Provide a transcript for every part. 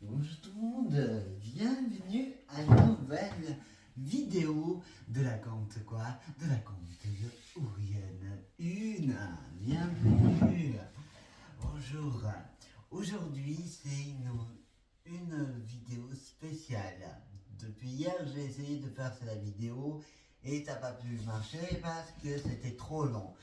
Bonjour tout le monde, bienvenue à une nouvelle vidéo de la conte quoi? De la conte de Ourienne. Bienvenue. Bonjour. Aujourd'hui c'est une vidéo spéciale. Depuis hier j'ai essayé de faire cette vidéo et ça n'a pas pu marcher parce que c'était trop long.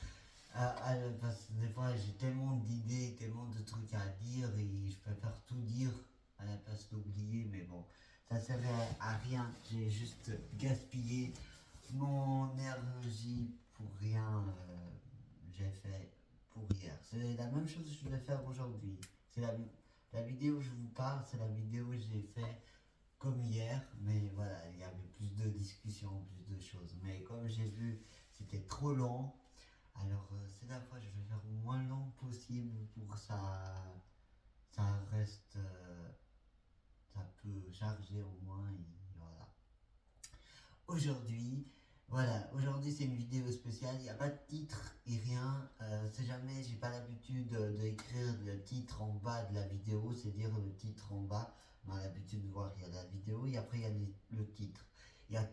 Parce que des fois j'ai tellement d'idées, tellement de trucs à dire et je préfère tout dire à la place d'oublier, mais bon, ça servait à rien, j'ai juste gaspillé mon énergie pour rien, j'ai fait pour hier. C'est la même chose que je vais faire aujourd'hui. C'est la vidéo que je vous parle, c'est la vidéo que j'ai fait comme hier, mais voilà, il y avait plus de discussions, plus de choses. Mais comme j'ai vu, c'était trop long. Alors, c'est la fois, je vais faire le moins long possible pour que ça reste, ça peut charger au moins. Et voilà. Aujourd'hui, aujourd'hui c'est une vidéo spéciale. Il n'y a pas de titre et rien. C'est jamais, j'ai pas l'habitude d'écrire le titre en bas de la vidéo, c'est dire le titre en bas. On a l'habitude de voir, il y a la vidéo et après il y a le titre. Il n'y a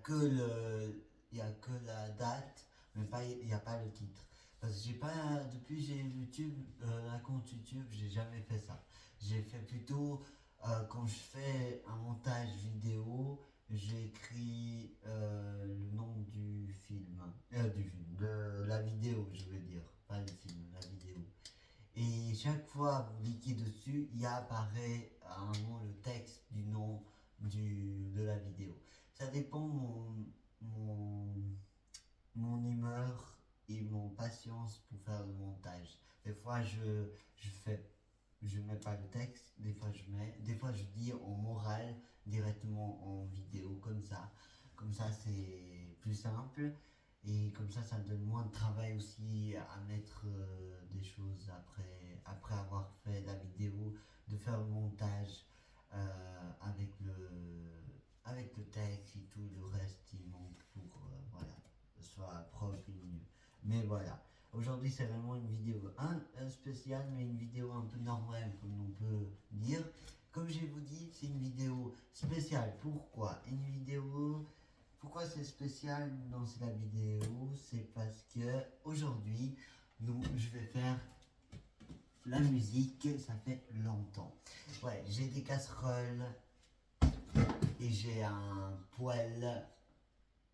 il y a que la date, mais il n'y a pas le titre. Parce que j'ai pas, depuis j'ai YouTube, un compte YouTube, j'ai jamais fait ça. J'ai fait plutôt, quand je fais un montage vidéo, j'écris le nom de la vidéo, je veux dire, pas le film, la vidéo. Et chaque fois vous cliquez dessus, il apparaît à un moment le texte du nom de la vidéo. Ça dépend mon, mon humeur et mon patience pour faire le montage. Des fois je mets pas le texte, des fois je mets, des fois je dis en moral directement en vidéo comme ça. Comme ça c'est plus simple et comme ça me donne moins de travail aussi à mettre des choses après avoir fait la vidéo, de faire le montage avec le texte et tout le reste il manque pour voilà, que ce soit propre et mieux. Mais voilà. Aujourd'hui, c'est vraiment une vidéo spéciale, mais une vidéo un peu normale, comme on peut dire. Comme je vous dis, c'est une vidéo spéciale. Pourquoi une vidéo? Pourquoi c'est spécial dans la vidéo? C'est parce que aujourd'hui, je vais faire la musique. Ça fait longtemps. Ouais, j'ai des casseroles et j'ai un poêle.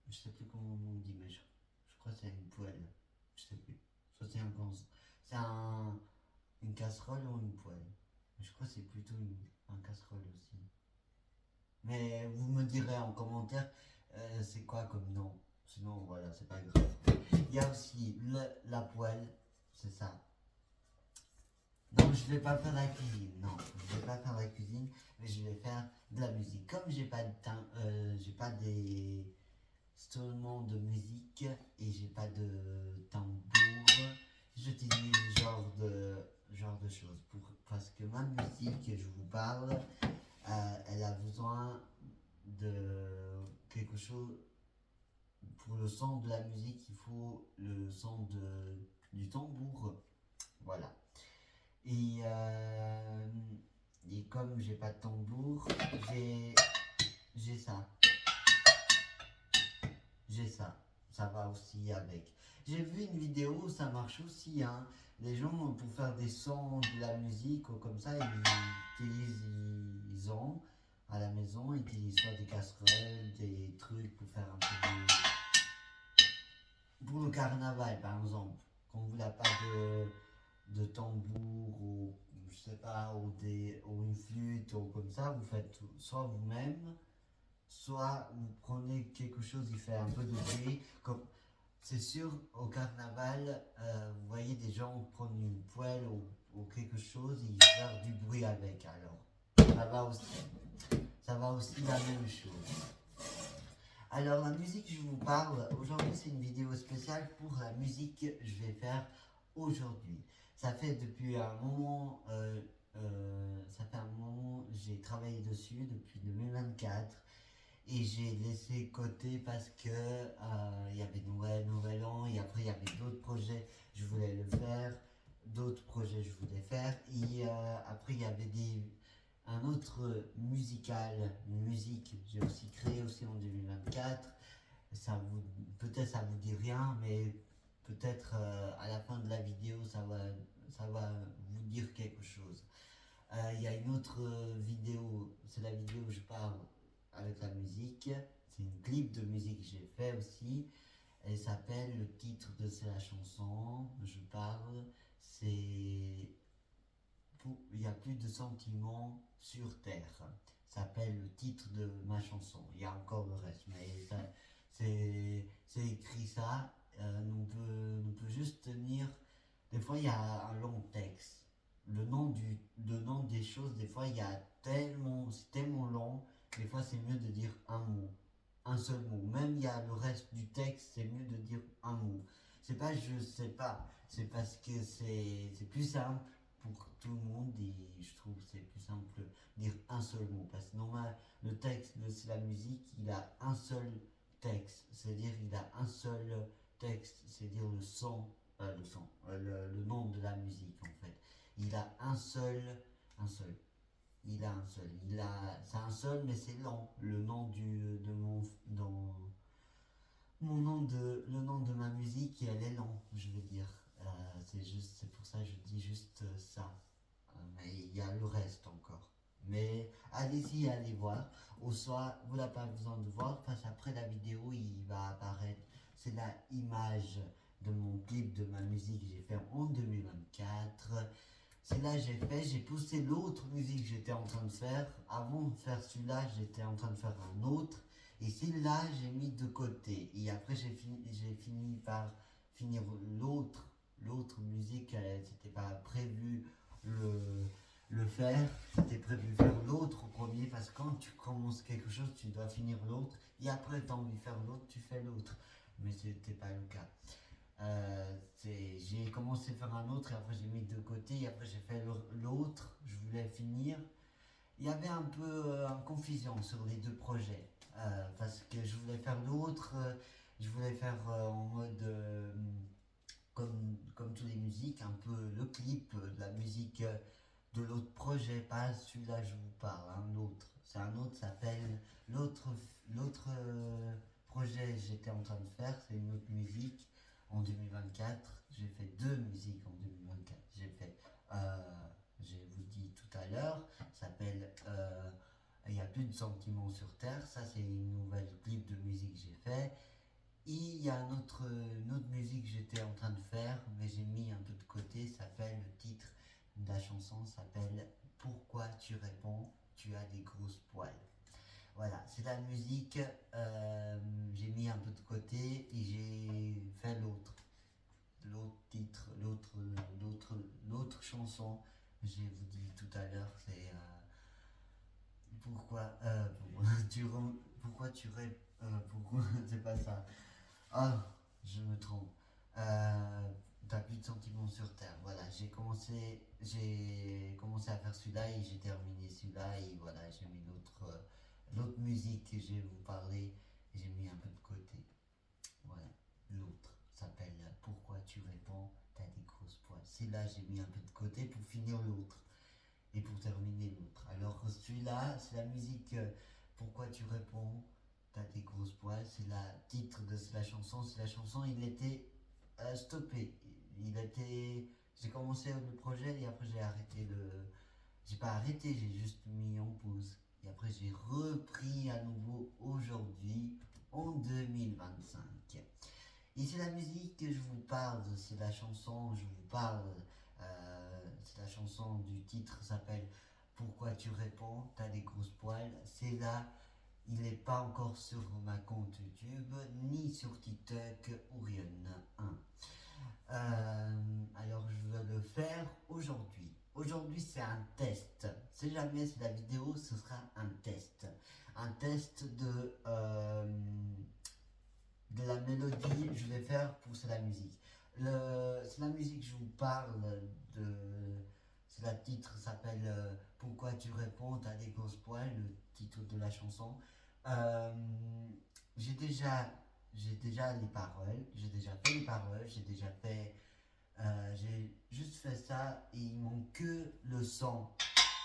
Je sais plus comment on dit, mais je crois que c'est une poêle. Je sais plus. Ça c'est une casserole ou une poêle. Je crois que c'est plutôt un casserole aussi. Mais vous me direz en commentaire c'est quoi comme nom. Sinon voilà, c'est pas grave. Il y a aussi la poêle, c'est ça. Donc je vais pas faire la cuisine, non, je vais pas faire la cuisine, mais je vais faire de la musique. Comme j'ai pas de temps, j'ai pas des instruments de musique et j'ai pas de tambour, j'utilise genre de choses parce que ma musique que je vous parle, elle a besoin de quelque chose. Pour le son de la musique, il faut le son du tambour, voilà. Et, euh, et comme j'ai pas de tambour, j'ai ça. J'ai ça. Ça va aussi avec. J'ai vu une vidéo, ça marche aussi. Hein. Les gens, pour faire des sons, de la musique ou comme ça, ils ont à la maison, ils utilisent soit des casseroles, des trucs pour faire un peu de. Pour le carnaval, par exemple. Quand vous n'avez pas de tambour ou je sais pas, ou une flûte ou comme ça, vous faites soit vous-même, soit vous prenez quelque chose qui fait un peu de bruit. Comme, c'est sûr, au carnaval, vous voyez des gens prendre une poêle ou quelque chose et faire du bruit avec. Alors, ça va aussi la même chose. Alors, la musique que je vous parle, aujourd'hui c'est une vidéo spéciale pour la musique que je vais faire aujourd'hui. Ça fait depuis un moment, j'ai travaillé dessus depuis 2024 et j'ai laissé côté parce que il y avait Nouvel An et après il y avait d'autres projets je voulais d'autres projets je voulais faire et après il y avait un autre musical, une musique que j'ai aussi créée aussi en 2024. Peut-être ça vous dit rien, mais peut-être à la fin de la vidéo ça va vous dire quelque chose. Il y a une autre vidéo, c'est la vidéo où je parle avec la musique. C'est une clip de musique que j'ai fait aussi. Elle s'appelle, le titre de la chanson, je parle, c'est il y a plus de sentiments sur Terre. Ça s'appelle le titre de ma chanson. Il y a encore le reste, mais c'est écrit ça. On peut juste tenir. Des fois, il y a un long texte. Le nom des choses, des fois, il y a c'est tellement long. Des fois, c'est mieux de dire un mot, un seul mot. Même il y a le reste du texte, c'est mieux de dire un mot. C'est pas, je sais pas, c'est parce que c'est plus simple pour tout le monde et je trouve que c'est plus simple de dire un seul mot. Parce que normalement, le texte de la musique, il a un seul texte, c'est-à-dire il a un seul texte, c'est-à-dire le nom de la musique en fait. Il a un seul. Il a un seul. C'est un seul, mais c'est long. Le nom le nom de ma musique, elle est long, je veux dire. C'est pour ça que je dis juste ça. Mais il y a le reste encore. Mais allez-y, allez voir. Au soir, vous n'avez pas besoin de voir parce qu'après la vidéo, il va apparaître. C'est la image de mon clip de ma musique que j'ai fait en 2024. C'est là j'ai poussé l'autre musique que j'étais en train de faire. Avant de faire celui-là, j'étais en train de faire un autre. Et celle-là, j'ai mis de côté. Et après, j'ai fini par finir l'autre musique. C'était pas prévu le faire. C'était prévu faire l'autre au premier. Parce que quand tu commences quelque chose, tu dois finir l'autre. Et après, tu as envie de faire l'autre, tu fais l'autre. Mais c'était pas le cas. J'ai commencé à faire un autre et après j'ai mis de côté et après j'ai fait l'autre, je voulais finir. Il y avait un peu une confusion sur les deux projets parce que je voulais faire l'autre, je voulais faire en mode comme toutes les musiques, un peu le clip de la musique de l'autre projet, pas celui-là je vous parle, un autre. C'est un autre, s'appelle l'autre projet que j'étais en train de faire, c'est une autre musique en 2024. J'ai fait deux musiques en 2024. Je vous dis tout à l'heure, ça s'appelle Il n'y a plus de sentiments sur Terre. Ça, c'est une nouvelle clip de musique que j'ai fait. Et il y a une autre musique que j'étais en train de faire, mais j'ai mis un peu de côté. Ça s'appelle, le titre de la chanson s'appelle Pourquoi tu réponds, tu as des grosses poils. Voilà, c'est la musique, j'ai mis un peu de côté et j'ai fait l'autre titre, l'autre chanson. Je vous dis tout à l'heure, c'est pourquoi, pourquoi c'est pas ça. Ah, je me trompe. T'as plus de sentiments sur Terre. Voilà, j'ai commencé à faire celui-là et j'ai terminé celui-là et voilà, j'ai mis l'autre musique que je vais vous parler, j'ai mis un peu de côté. Voilà, l'autre s'appelle Pourquoi tu réponds, t'as des grosses poils. C'est là j'ai mis un peu de côté pour finir l'autre et pour terminer l'autre. Alors celui-là, c'est la musique Pourquoi tu réponds, t'as des grosses poils. C'est le titre de la chanson. C'est la chanson, il était stoppé. J'ai commencé le projet et après j'ai arrêté j'ai pas arrêté, j'ai juste mis en pause. Et après j'ai repris à nouveau aujourd'hui en 2025. Et c'est la musique que je vous parle, c'est la chanson, je vous parle, c'est la chanson du titre s'appelle Pourquoi tu réponds, t'as des grosses poils. C'est là, il n'est pas encore sur ma compte YouTube, ni sur TikTok ou rien. Alors je vais le faire aujourd'hui. Aujourd'hui c'est un test. Si jamais c'est la vidéo, ce sera un test. Un test de la mélodie je vais faire pour c'est la musique. C'est la musique je vous parle de. C'est la titre s'appelle Pourquoi tu réponds, t'as des grosses poils, le titre de la chanson. Euh, j'ai déjà les paroles, j'ai déjà fait les paroles, j'ai juste fait ça et il manque que le son.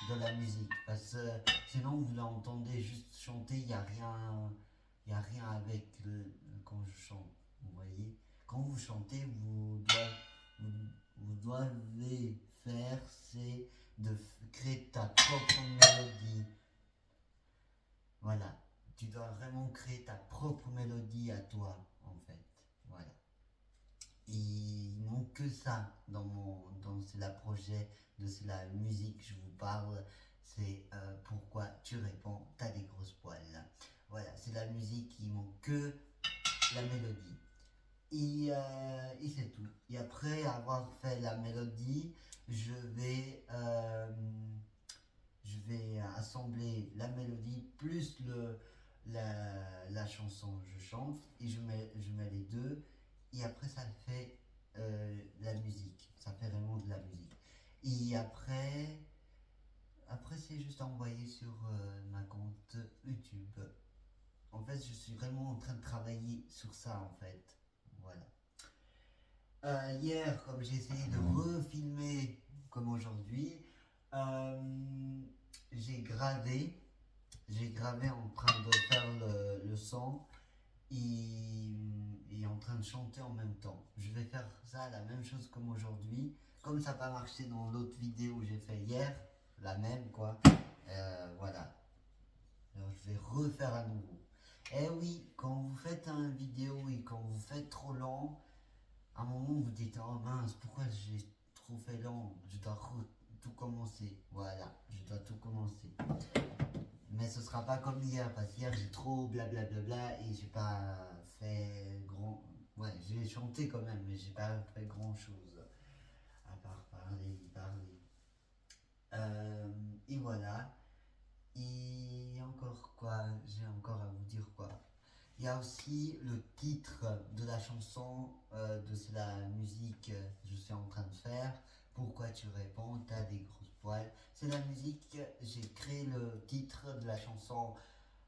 de la musique. Parce que sinon, vous l'entendez juste chanter, il y a rien avec quand je chante. Vous voyez? Quand vous chantez, vous, vous devez faire, c'est de créer ta propre mélodie. Voilà. Tu dois vraiment créer ta propre mélodie à toi, en fait. Voilà. Il manque que ça dans c'est la projet de c'est la musique que je vous parle. C'est pourquoi tu réponds, t'as des grosses poils. Voilà, c'est la musique, il manque que la mélodie. Et c'est tout. Et après avoir fait la mélodie, je vais assembler la mélodie plus la chanson que je chante et je mets les deux et après ça fait la musique, ça fait vraiment de la musique. Et après c'est juste envoyé sur ma compte YouTube. En fait, je suis vraiment en train de travailler sur ça en fait. Voilà. Hier, comme j'ai essayé de refilmer comme aujourd'hui, euh, j'ai gravé, j'ai gravé en train de faire le son et en train de chanter en même temps. Je vais faire ça, la même chose comme aujourd'hui. Comme ça n'a pas marché dans l'autre vidéo que j'ai fait hier, la même quoi. Voilà. Alors je vais refaire à nouveau. Eh oui, quand vous faites une vidéo et quand vous faites trop lent, à un moment vous dites oh mince, pourquoi j'ai trop fait lent, je dois tout commencer. Voilà, je dois tout commencer. Mais ce sera pas comme hier, parce qu'hier j'ai trop blablabla et j'ai pas fait grand. Ouais, j'ai chanté quand même, mais j'ai pas fait grand chose. À part parler. Et voilà. Et encore quoi, j'ai encore à vous dire quoi. Il y a aussi le titre de la chanson de la musique que je suis en train de faire. Pourquoi tu réponds, t'as des grosses poils. C'est la musique, j'ai créé le titre de la chanson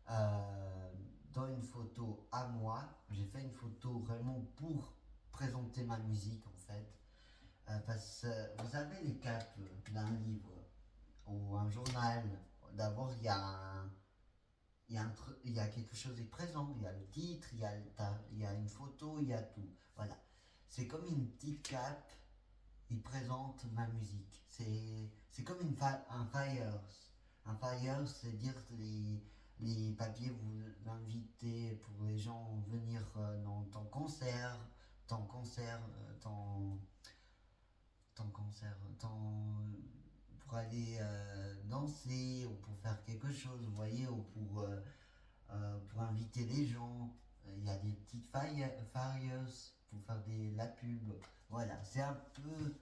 dans une photo à moi. J'ai fait une photo vraiment pour présenter ma musique en fait. Parce que vous avez les capes d'un livre ou un journal. D'abord, il y a quelque chose de présent. Il y a le titre, il y a une photo, il y a tout. Voilà. C'est comme une petite cape. Il présente ma musique. C'est comme un flyers. Un flyers, c'est dire les papiers vous invitez pour les gens venir dans ton concert, pour aller danser ou pour faire quelque chose, vous voyez, ou pour inviter les gens. Il y a des petites flyers pour faire la pub. Voilà, c'est un peu,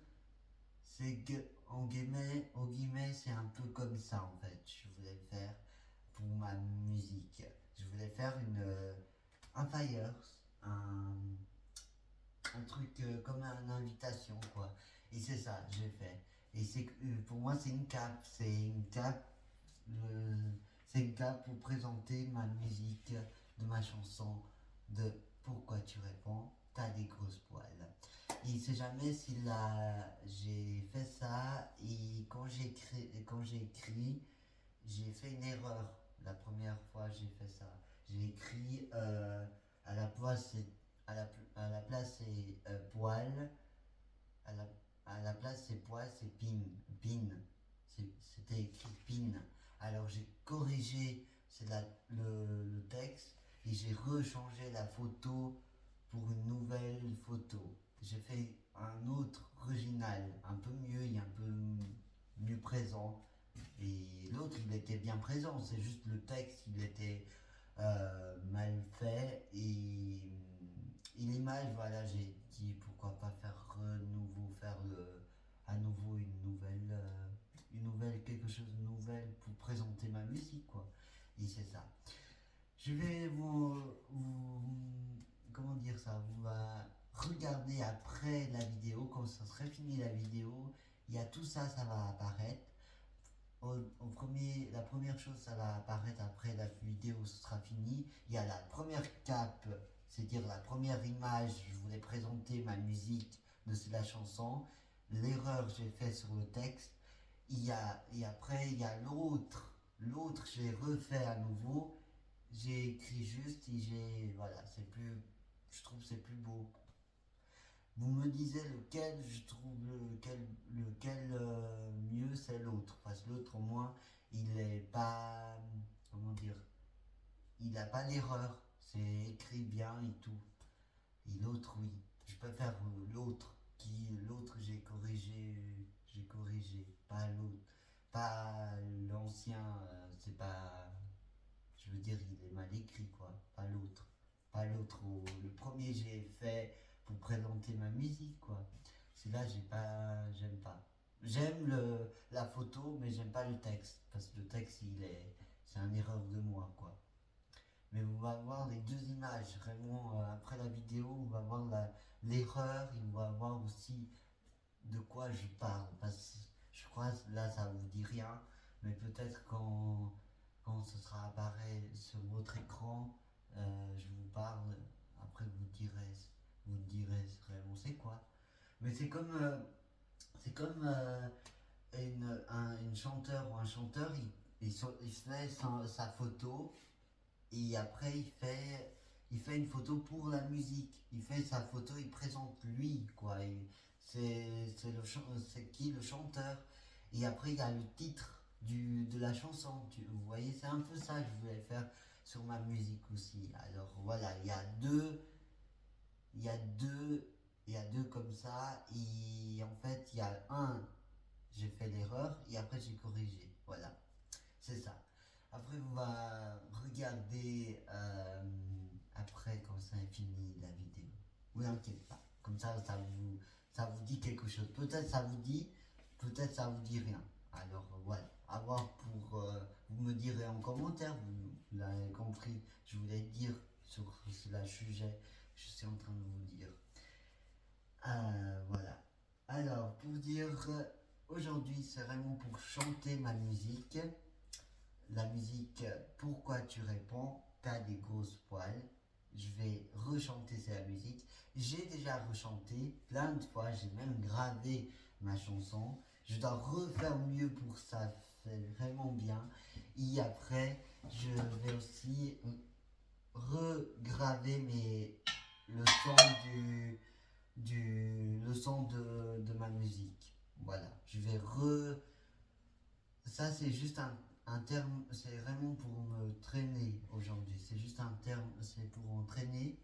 en guillemets, c'est un peu comme ça en fait. Je voulais faire pour ma musique. Je voulais faire un flyers, un, un truc comme une invitation quoi. Et c'est ça, j'ai fait. Et pour moi c'est une cape, euh, c'est une cape pour présenter ma musique de ma chanson de Pourquoi tu réponds, t'as des grosses poils. Et il sait jamais si j'ai fait ça et quand j'ai écrit, j'ai fait une erreur. La première fois j'ai fait ça. J'ai écrit à la place c'est à la place c'est poil, à la, à la place c'est poil c'est pin. C'était écrit pin. Alors j'ai corrigé le texte et j'ai rechangé la photo pour une nouvelle photo. J'ai fait un autre original, un peu mieux et un peu mieux présent. Et l'autre, il était bien présent, c'est juste le texte, il était mal fait. Et l'image, voilà, j'ai dit pourquoi pas faire à nouveau une nouvelle, quelque chose de nouvelle pour présenter ma musique, quoi. Et c'est ça. Je vais comment dire ça, vous va regarder après la vidéo, quand ça serait fini la vidéo, il y a tout ça, ça va apparaître. La première chose, ça va apparaître après la vidéo sera finie. Il y a la première cape, c'est-à-dire la première image, je voulais présenter ma musique de la chanson, l'erreur que j'ai fait sur le texte, et après, il y a l'autre. L'autre, j'ai refait à nouveau. J'ai écrit juste et voilà, c'est plus, je trouve que c'est plus beau. Vous me disiez lequel je trouve lequel mieux, c'est l'autre. Parce que l'autre, au moins, il est pas, comment dire, il n'a pas d'erreur. C'est écrit bien et tout. Et l'autre, oui. Je préfère l'autre. L'autre, j'ai corrigé. Pas l'autre. Pas l'ancien, c'est pas. Je veux dire, il est mal écrit, quoi. Pas l'autre. Pas l'autre. Le premier, j'ai fait pour présenter ma musique, quoi. Celui-là, j'aime pas. J'aime la photo, mais j'aime pas le texte. Parce que le texte, c'est une erreur de moi, quoi. Mais on va voir les deux images. Vraiment, après la vidéo, on va voir l'erreur et on va voir aussi de quoi je parle. Parce que je crois que là, ça vous dit rien. Mais peut-être quand ce sera apparaît sur votre écran, je vous parle. Après, vous direz vraiment c'est quoi. Mais c'est comme une chanteur ou un chanteur, il fait sa photo et après il fait une photo pour la musique. Il fait sa photo, il présente lui, quoi. C'est qui le chanteur. Et après il y a le titre de la chanson. Vous voyez, c'est un peu ça que je voulais faire sur ma musique aussi. Alors voilà, il y a deux, il y a deux comme ça. Et en fait, il y a j'ai fait l'erreur et après j'ai corrigé. Voilà, c'est ça. Après, on va regarder après quand ça est fini la vidéo. Ne vous inquiétez pas. Comme ça vous dit quelque chose. Peut-être ça vous dit, peut-être ça vous dit rien. Alors voilà. À voir pour. Vous me direz en commentaire. Vous l'avez compris. Je voulais dire sur ce sujet. Je suis en train de vous dire. Voilà. Alors, pour dire, aujourd'hui, c'est vraiment pour chanter ma musique. La musique Pourquoi tu réponds, t'as des grosses poils. Je vais rechanter cette musique. J'ai déjà rechanté plein de fois, j'ai même gravé ma chanson. Je dois refaire mieux pour ça, fait vraiment bien. Et après, je vais aussi regraver le son le son de ma musique. Voilà, je vais ça, c'est juste un terme, c'est vraiment pour me traîner aujourd'hui. C'est juste un terme, c'est pour entraîner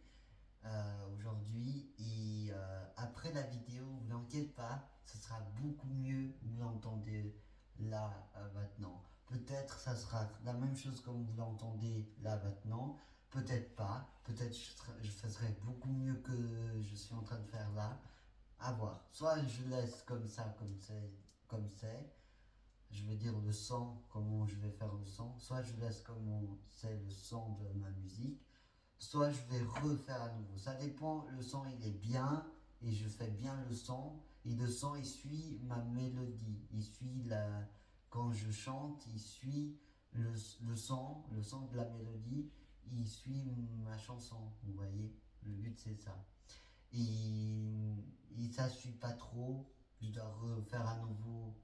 aujourd'hui. Et après la vidéo, vous n'inquiétez pas, ce sera beaucoup mieux. Vous l'entendez là maintenant. Peut-être ça sera la même chose comme vous l'entendez là maintenant. Peut-être pas. Peut-être je ferai beaucoup mieux que je suis en train de faire là. À voir. Soit je laisse comme ça, comme c'est, je vais dire le son, comment je vais faire le son, soit je laisse comme c'est le son de ma musique, soit je vais refaire à nouveau. Ça dépend, le son il est bien et je fais bien le son et le son il suit ma mélodie, quand je chante, il suit le son de la mélodie, il suit ma chanson, vous voyez, le but c'est ça. Et ça suit pas trop, je dois refaire à nouveau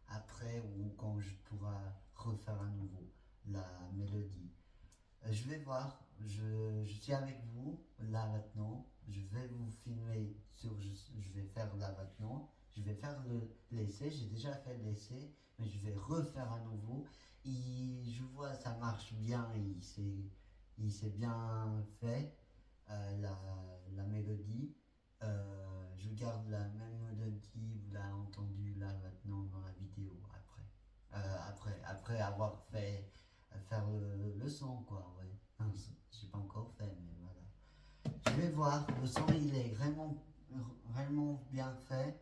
après ou quand je pourrai refaire à nouveau la mélodie. Je vais voir, je suis avec vous là maintenant, je vais vous filmer je vais faire là maintenant, je vais faire l'essai, j'ai déjà fait l'essai, mais je vais refaire à nouveau et je vois ça marche bien et il s'est bien fait la mélodie. Je garde la même mélodie, vous l'avez entendu là maintenant dans la vidéo après avoir faire le son quoi, ouais. Non, j'ai pas encore fait, mais voilà. Je vais voir, le son il est vraiment bien fait,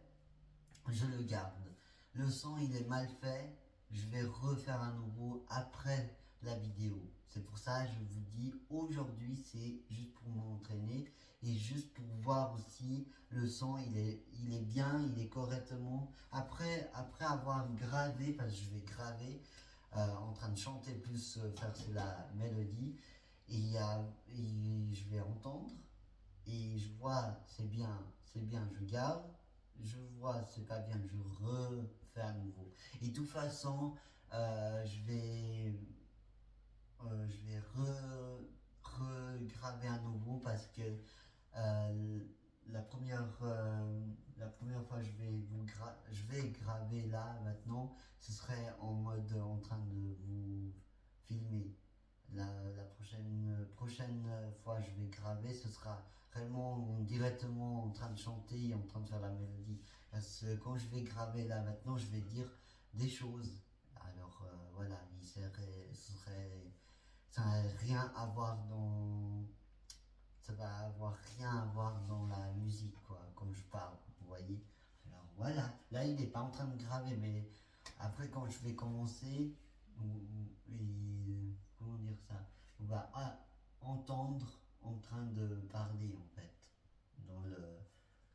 je le garde. Le son il est mal fait, je vais refaire à nouveau après la vidéo. C'est pour ça que je vous dis aujourd'hui c'est juste pour m'entraîner et juste pour voir aussi le son il est bien, il est correctement. Après avoir gravé, parce que je vais graver en train de chanter plus faire la mélodie et je vais entendre et je vois c'est bien, je garde, je vois c'est pas bien, je refais refais à nouveau. Et de toute façon, je vais regraver à nouveau parce que euh, la première fois je vais graver là maintenant, ce serait en mode en train de vous filmer. La prochaine fois je vais graver, ce sera vraiment directement en train de chanter et en train de faire la mélodie. Parce que quand je vais graver là maintenant, je vais dire des choses. Alors voilà, ça n'a rien à voir ça va avoir rien à voir dans la musique, quoi, comme je parle, vous voyez. Alors voilà, là il n'est pas en train de graver, mais après quand je vais commencer, comment dire ça, on va entendre en train de parler en fait,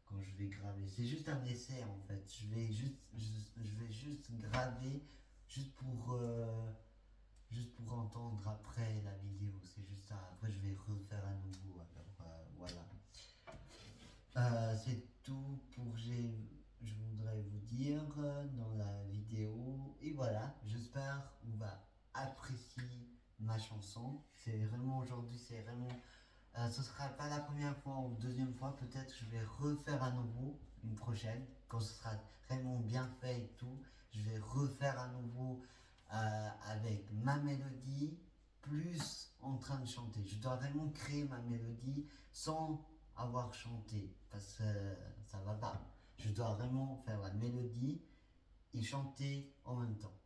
quand je vais graver. C'est juste un essai en fait, je vais juste graver, juste pour entendre après la vidéo, c'est juste ça. Après, je vais refaire à nouveau. Alors, voilà. C'est tout je voudrais vous dire dans la vidéo. Et voilà, j'espère que vous va apprécier ma chanson. C'est vraiment aujourd'hui, ce sera pas la première fois ou deuxième fois. Peut-être je vais refaire à nouveau une prochaine quand ce sera vraiment bien fait et tout. Je vais refaire à nouveau avec ma mélodie plus en train de chanter. Je dois vraiment créer ma mélodie sans avoir chanté parce que ça va pas. Je dois vraiment faire la mélodie et chanter en même temps.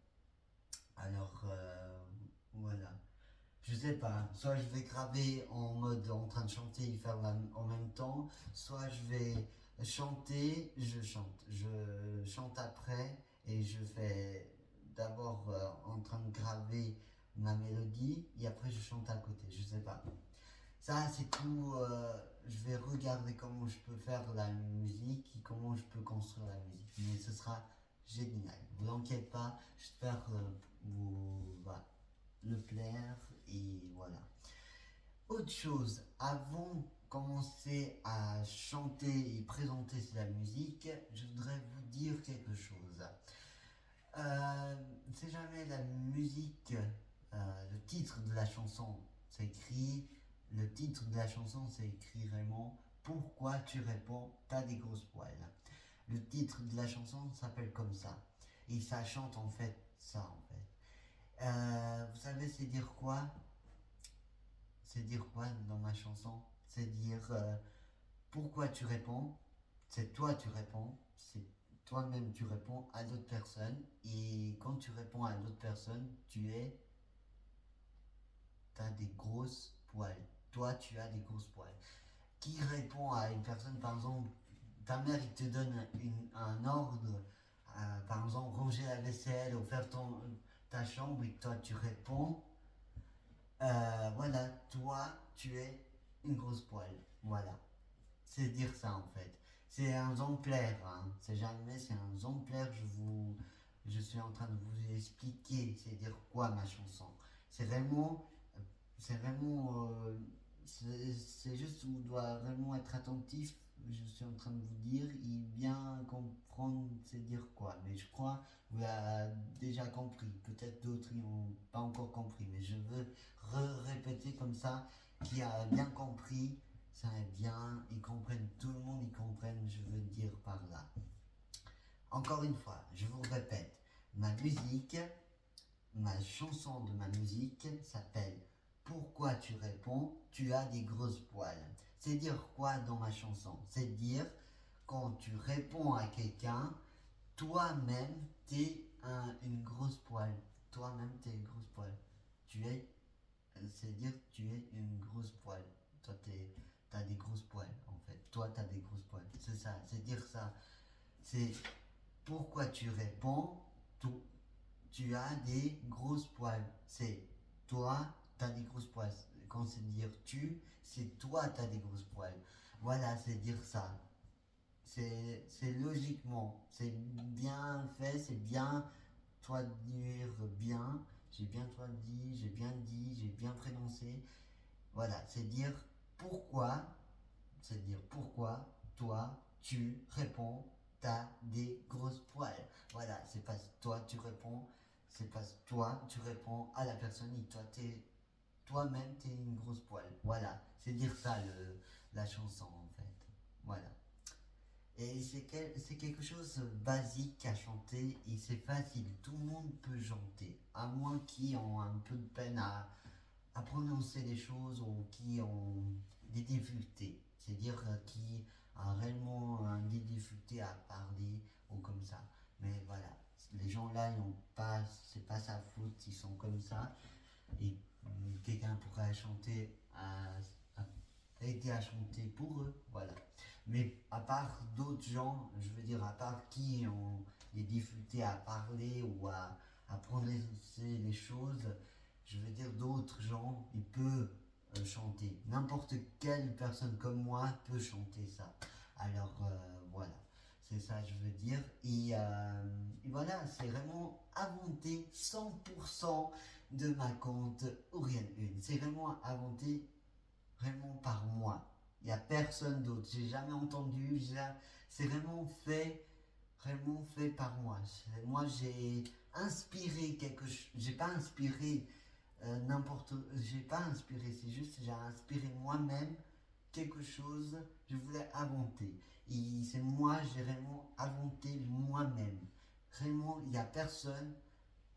Alors voilà. Je sais pas, soit je vais graver en mode en train de chanter et faire en même temps, soit je vais chanter, je chante après et je fais d'abord en train de graver ma mélodie et après je chante à côté, je sais pas. Ça c'est tout, je vais regarder comment je peux faire la musique et comment je peux construire la musique, mais ce sera génial, vous inquiétez pas, j'espère vous va le plaire et voilà. Autre chose, avant de commencer à chanter et présenter la musique, je voudrais vous dire quelque chose. C'est jamais la musique, le titre de la chanson, le titre de la chanson c'est écrit vraiment Pourquoi tu réponds, t'as des grosses poils. Le titre de la chanson s'appelle comme ça. Et ça chante en fait ça en fait. Vous savez c'est dire quoi? C'est dire quoi dans ma chanson? C'est dire pourquoi tu réponds, c'est toi tu réponds, c'est toi-même tu réponds à d'autres personnes et quand tu réponds à d'autres personnes, t'as des grosses poils. Toi tu as des grosses poils. Qui répond à une personne, par exemple, ta mère il te donne un ordre, par exemple ranger la vaisselle ou faire ta chambre et toi tu réponds. Voilà, toi, tu es une grosse poêle. Voilà. C'est dire ça en fait. C'est un exemplaire, hein. C'est jamais, c'est un exemplaire. Je suis en train de vous expliquer. C'est dire quoi ma chanson. C'est vraiment, c'est vraiment, c'est juste vous doit vraiment être attentif. Je suis en train de vous dire et bien comprendre c'est dire quoi. Mais je crois que vous l'avez déjà compris. Peut-être d'autres n'ont pas encore compris. Mais je veux répéter comme ça qui a bien compris. Ça est bien, ils comprennent, tout le monde y comprenne, je veux dire par là. Encore une fois, je vous répète, ma chanson de ma musique s'appelle Pourquoi tu réponds, tu as des grosses poils. C'est dire quoi dans ma chanson? C'est dire quand tu réponds à quelqu'un, toi-même t'es une grosse poêle. Toi-même t'es une grosse poêle. C'est dire tu es une grosse poêle. Toi t'as des grosses poêles en fait. Toi t'as des grosses poêles. C'est ça, c'est dire ça. C'est pourquoi tu réponds, tu as des grosses poils. C'est toi, tu as des grosses poils. Quand c'est dire c'est toi, tu as des grosses poils. Voilà, c'est dire ça. C'est logiquement, c'est bien fait, c'est bien toi dire bien. J'ai bien toi dit, j'ai bien prononcé. Voilà, c'est dire pourquoi toi, tu réponds, t'as des grosses poils. Voilà, c'est pas toi tu réponds, c'est pas toi tu réponds à la personne, et toi-même t'es une grosse poêle. Voilà, c'est dire ça la chanson en fait. Voilà. Et c'est quelque chose de basique à chanter et c'est facile. Tout le monde peut chanter, à moins qui ont un peu de peine à prononcer les choses ou qui ont des difficultés. C'est-à-dire qui a réellement des difficultés à parler ou comme ça. Mais voilà, les gens là, ils ont pas, c'est pas sa faute, ils sont comme ça. Et quelqu'un pourrait chanter aider à chanter pour eux, voilà. Mais à part d'autres gens, je veux dire, à part qui ont des difficultés à parler ou à prononcer les choses, je veux dire, d'autres gens, ils peuvent chanter. N'importe quelle personne comme moi peut chanter ça. Alors voilà, c'est ça que je veux dire. Et voilà, c'est vraiment inventé 100% de ma compte Oriane 1. C'est vraiment inventé vraiment par moi. Il n'y a personne d'autre. J'ai jamais entendu. C'est vraiment fait par moi. Moi, j'ai inspiré quelque chose. J'ai pas inspiré J'ai pas inspiré. C'est juste j'ai inspiré moi-même quelque chose. Je voulais inventer. Et c'est moi, j'ai vraiment inventé moi-même. Vraiment, il n'y a personne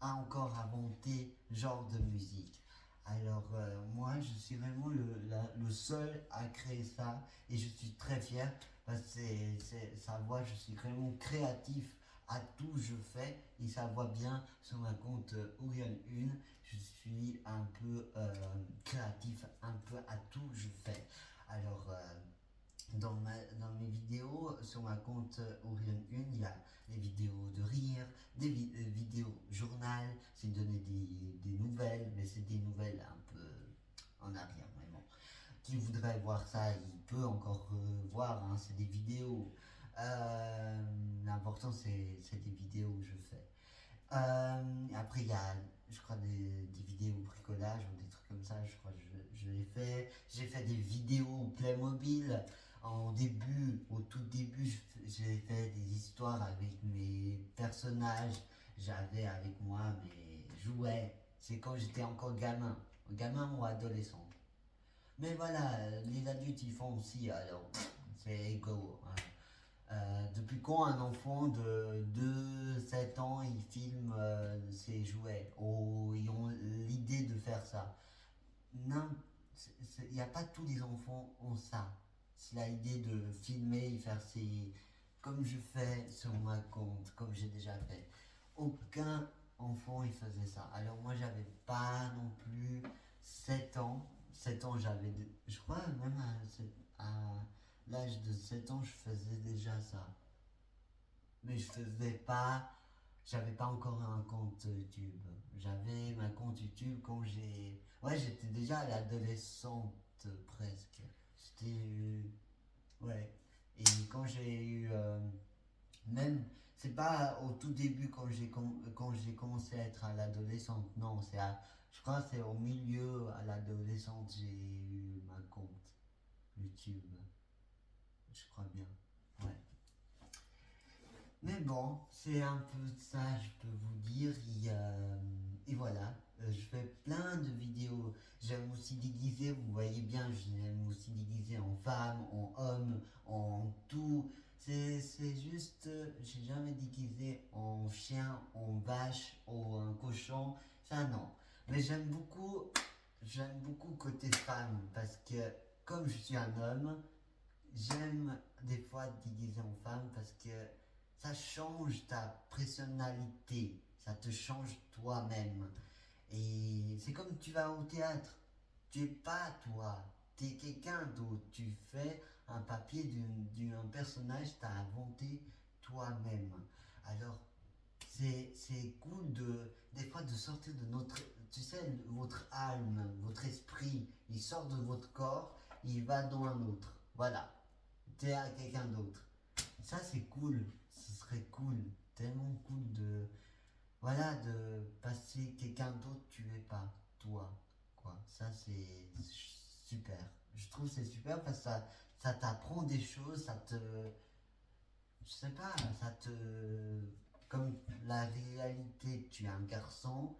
a encore inventé genre de musique. Alors moi, je suis vraiment le seul à créer ça et je suis très fier parce que ça voit, je suis vraiment créatif à tout je fais et ça voit bien sur ma compte Orion 1, je suis un peu créatif un peu à tout je fais. Alors dans mes vidéos sur ma compte Orion 1, il y a des vidéos de rire, des vidéos journal, c'est donner des nouvelles, mais c'est des nouvelles un peu en arrière vraiment. Qui voudrait voir ça, il peut encore voir, hein, c'est des vidéos. L'important c'est des vidéos que je fais. Après il y a, je crois, des vidéos bricolage ou des trucs comme ça, je crois que je l'ai fait. J'ai fait des vidéos Playmobil. Au tout début, j'ai fait des histoires avec mes personnages. J'avais avec moi mes jouets. C'est quand j'étais encore gamin ou adolescent. Mais voilà, les adultes ils font aussi, alors c'est égo, hein. Depuis quand un enfant de 7 ans il filme ses jouets ou ils ont l'idée de faire ça? Non, il n'y a pas tous les enfants ont ça. C'est l'idée de filmer et faire ses. Comme je fais sur ma compte, comme j'ai déjà fait. Aucun enfant il faisait ça. Alors moi j'avais pas non plus 7 ans. 7 ans j'avais. Je crois même à l'âge de 7 ans je faisais déjà ça. Mais je faisais pas. J'avais pas encore un compte YouTube. J'avais ma compte YouTube quand j'ai. Ouais, j'étais déjà à l'adolescente presque. C'était. Ouais. Et quand j'ai eu. Même. C'est pas au tout début quand j'ai commencé à être à l'adolescente. Non, je crois que c'est au milieu à l'adolescente j'ai eu ma compte YouTube. Je crois bien. Ouais. Mais bon, c'est un peu ça, je peux vous dire. Et voilà, je fais plein de vidéos. J'aime aussi déguiser, vous voyez bien, j'aime aussi déguiser en femme, en homme, en tout. C'est juste, j'ai jamais déguisé en chien, en vache ou en cochon. Ça, non. Mais j'aime beaucoup côté femme parce que comme je suis un homme, j'aime des fois déguiser en femme parce que ça change ta personnalité, ça te change toi-même. Et c'est comme tu vas au théâtre, tu es pas toi, tu es quelqu'un d'autre, tu fais un papier d'un personnage, tu as inventé toi-même. Alors c'est cool des fois de sortir de notre, tu sais, votre âme, votre esprit, il sort de votre corps, il va dans un autre. Voilà, t'es à quelqu'un d'autre. Ça c'est cool, ce serait cool, tellement cool voilà, de passer quelqu'un d'autre, tu es pas toi, quoi. Ça c'est super. Je trouve que c'est super parce que ça t'apprend des choses, je sais pas, ça te... Comme la réalité, tu es un garçon,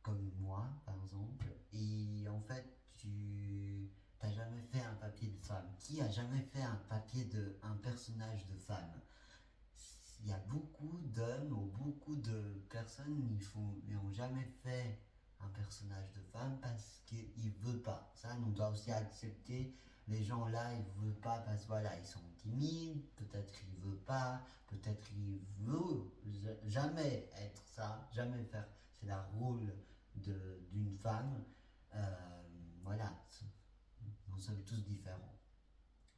comme moi par exemple, et en fait tu t'as jamais fait un papier de femme. Qui a jamais fait un papier de un personnage de femme? Il y a beaucoup d'hommes ou beaucoup de personnes ils ont jamais fait un personnage de femme parce qu'ils ne veulent pas. Ça, on doit aussi accepter les gens là, ils ne veulent pas parce que voilà, ils sont timides, peut-être ils ne veulent pas, peut-être ils veulent jamais être ça, jamais faire. C'est le rôle d'une femme. Euh, voilà, nous sommes tous différents.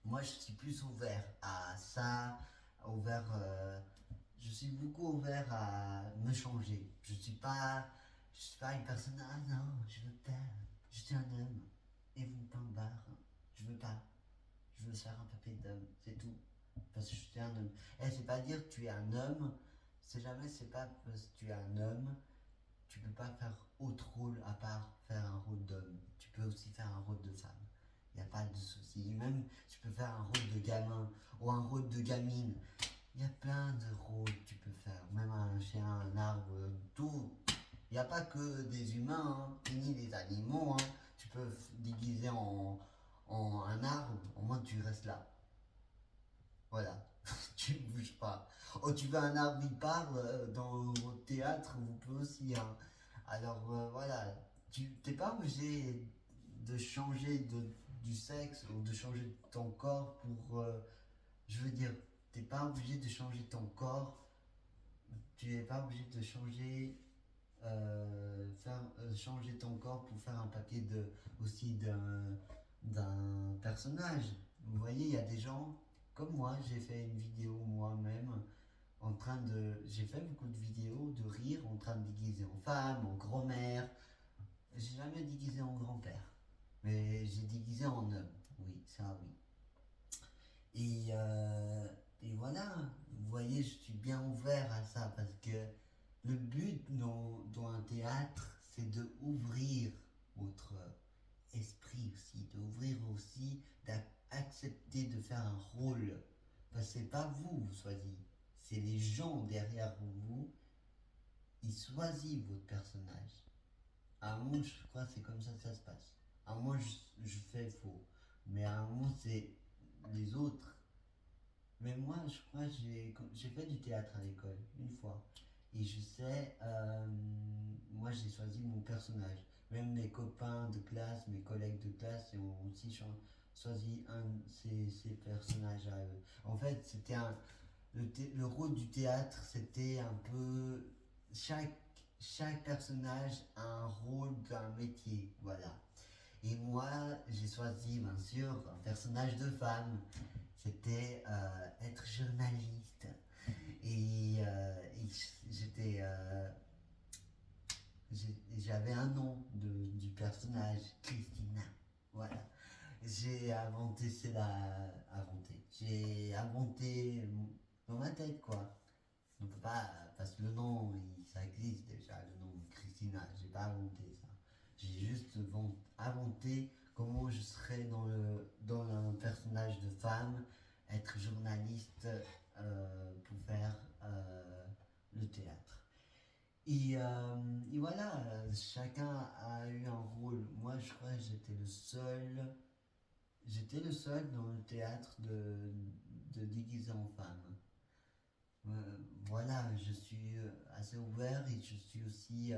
Moi, je suis plus ouvert à ça, ouvert. Je suis beaucoup ouvert à me changer. Je suis pas une personne. Ah non, je veux pas. Je suis un homme. Et vous me tombez barre. Je veux pas. Je veux faire un papier d'homme. C'est tout. Parce que je suis un homme. Et c'est pas dire que tu es un homme. C'est jamais. C'est pas parce que tu es un homme. Tu peux pas faire autre rôle à part faire un rôle d'homme. Tu peux aussi faire un rôle de femme. Il n'y a pas de souci. Même tu peux faire un rôle de gamin ou un rôle de gamine. Il y a plein de rôles que tu peux faire. Même un chien, un arbre, tout. Il n'y a pas que des humains, hein, ni des animaux. Hein. Tu peux déguiser en un arbre, au moins tu restes là. Voilà. Tu ne bouges pas. Oh, tu veux un arbre, il parle dans le théâtre, vous pouvez aussi. Hein. Alors voilà, tu n'es pas obligé de changer du sexe ou de changer ton corps pour. Je veux dire, tu n'es pas obligé de changer ton corps, tu n'es pas obligé de changer. Changer ton corps pour faire un papier aussi d'un personnage. Vous voyez, il y a des gens comme moi, j'ai fait une vidéo moi-même j'ai fait beaucoup de vidéos de rire en train de déguiser en femme, en grand-mère. J'ai jamais déguisé en grand-père, mais j'ai déguisé en homme. Oui, ça oui. Et voilà, vous voyez, je suis bien ouvert à ça parce que le but dans un théâtre, c'est de ouvrir votre esprit aussi, d'ouvrir aussi, d'accepter de faire un rôle. Parce que c'est pas vous choisissez, c'est les gens derrière vous, ils choisissent votre personnage. À un moment, je crois que c'est comme ça que ça se passe. À un moment, je fais faux. Mais à un moment, c'est les autres. Mais moi, je crois que j'ai fait du théâtre à l'école, une fois. Et je sais, moi j'ai choisi mon personnage. Même mes copains de classe, mes collègues de classe ont aussi choisi un de ces personnages à eux. En fait, le rôle du théâtre, c'était un peu. Chaque personnage a un rôle d'un métier, voilà. Et moi, j'ai choisi, bien sûr, un personnage de femme. C'était être journaliste. Et j'avais un nom du personnage, Christina. Voilà. J'ai inventé, J'ai inventé dans ma tête, quoi. On peut pas, parce que le nom, ça existe déjà, le nom Christina. J'ai pas inventé ça. J'ai juste inventé comment je serais dans un personnage de femme, être journaliste pour faire le théâtre. Et voilà, chacun a eu un rôle. Moi, je crois que j'étais le seul dans le théâtre de déguiser en femme. Voilà, je suis assez ouvert et je suis aussi,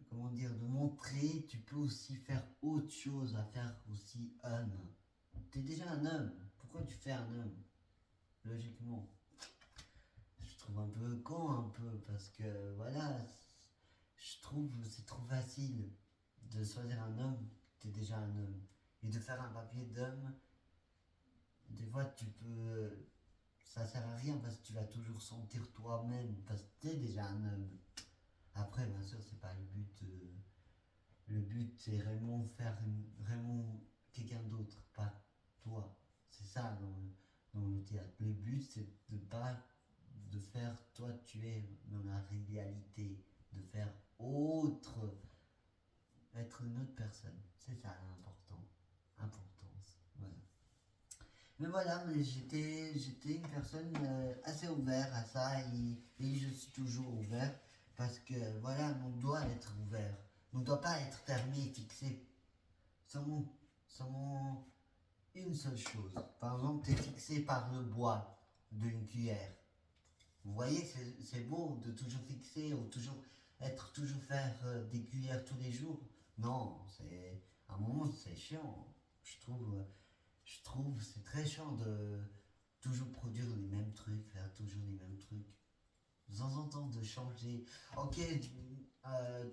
comment dire, de montrer, tu peux aussi faire autre chose, à faire aussi homme. Tu es déjà un homme, pourquoi tu fais un homme? Logiquement. Je trouve un peu con, un peu, parce que voilà, je trouve que c'est trop facile de choisir un homme, tu es déjà un homme. Et de faire un papier d'homme, des fois tu peux. Ça sert à rien parce que tu vas toujours sentir toi-même, parce que tu es déjà un homme. Après, bien sûr, c'est pas le but. Le but, c'est vraiment vraiment quelqu'un d'autre, pas toi. C'est ça dans le théâtre. Le but, c'est de pas de faire toi tu es dans la réalité, de faire autre, être une autre personne. C'est ça l'important. Importance. Voilà. Mais voilà, mais j'étais une personne assez ouverte à ça et je suis toujours ouvert parce que voilà, on doit être ouvert. On ne doit pas être fermé et fixé. Seulement, seulement une seule chose. Par exemple, tu es fixé par le bois d'une cuillère. Vous voyez, c'est beau de toujours fixer ou toujours être toujours faire des cuillères tous les jours. Non, c'est à un moment c'est chiant. Je trouve, je trouve c'est très chiant de toujours produire les mêmes trucs, faire toujours les mêmes trucs. De temps en temps de changer. Ok,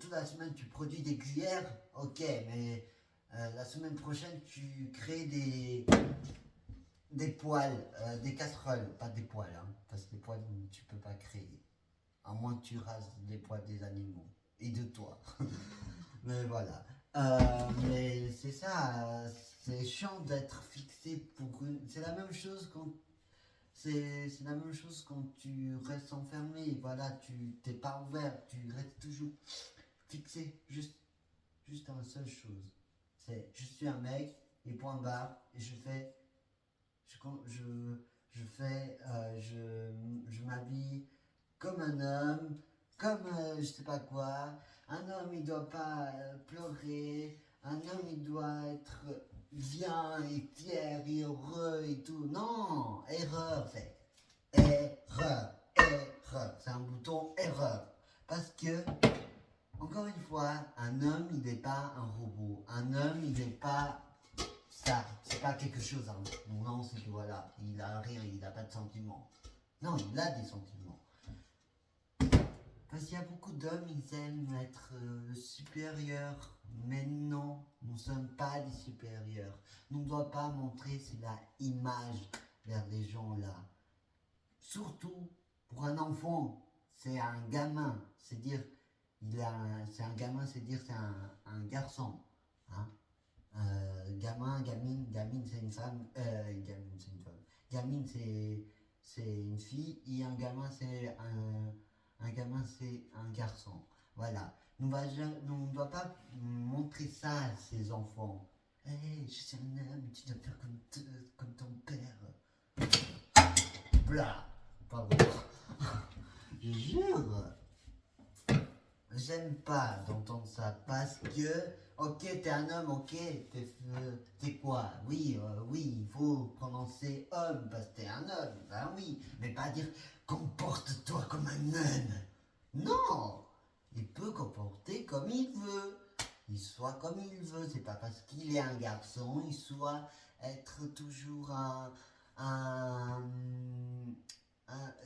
toute la semaine tu produis des cuillères, ok, mais la semaine prochaine tu crées des poêles, des casseroles, pas des poêles, hein, parce que les poêles tu peux pas créer. À moins que tu rases les poils des animaux et de toi. Mais voilà. Mais c'est ça, c'est chiant d'être fixé pour une. C'est la même chose quand. C'est la même chose quand tu restes enfermé, voilà, tu t'es pas ouvert, tu restes toujours fixé, juste à une seule chose. C'est je suis un mec et point barre et je, je, je fais, je m'habille comme un homme, comme je sais pas quoi. Un homme il doit pas pleurer, un homme il doit être bien et fier et heureux et tout. Non, erreur, c'est erreur, erreur. C'est un bouton erreur. Parce que, encore une fois, un homme il n'est pas un robot. Un homme il n'est pas ça. C'est pas quelque chose. Hein. Non, c'est que voilà, il a rien, il n'a pas de sentiments. Non, il a des sentiments. Parce qu'il y a beaucoup d'hommes, ils aiment être supérieurs. Mais non, nous ne sommes pas des supérieurs. Nous ne doit pas montrer c'est la image vers les gens là. Surtout pour un enfant, c'est un gamin. C'est dire, c'est un gamin, c'est dire c'est un garçon. Hein? Gamin, gamine, gamine c'est une femme, gamine c'est une femme. Gamine c'est une fille et un gamin c'est un gamin c'est un garçon. Voilà. On ne doit pas montrer ça à ses enfants. Hey, je suis un homme, tu dois faire comme ton père. Blah. Pardon. Je jure. J'aime pas d'entendre ça parce que, ok, t'es un homme, ok, t'es quoi? Oui, oui, il faut prononcer homme parce que t'es un homme, ben oui, mais pas dire comporte-toi comme un homme. Non, il peut comporter comme il veut, il soit comme il veut, c'est pas parce qu'il est un garçon, il soit être toujours un,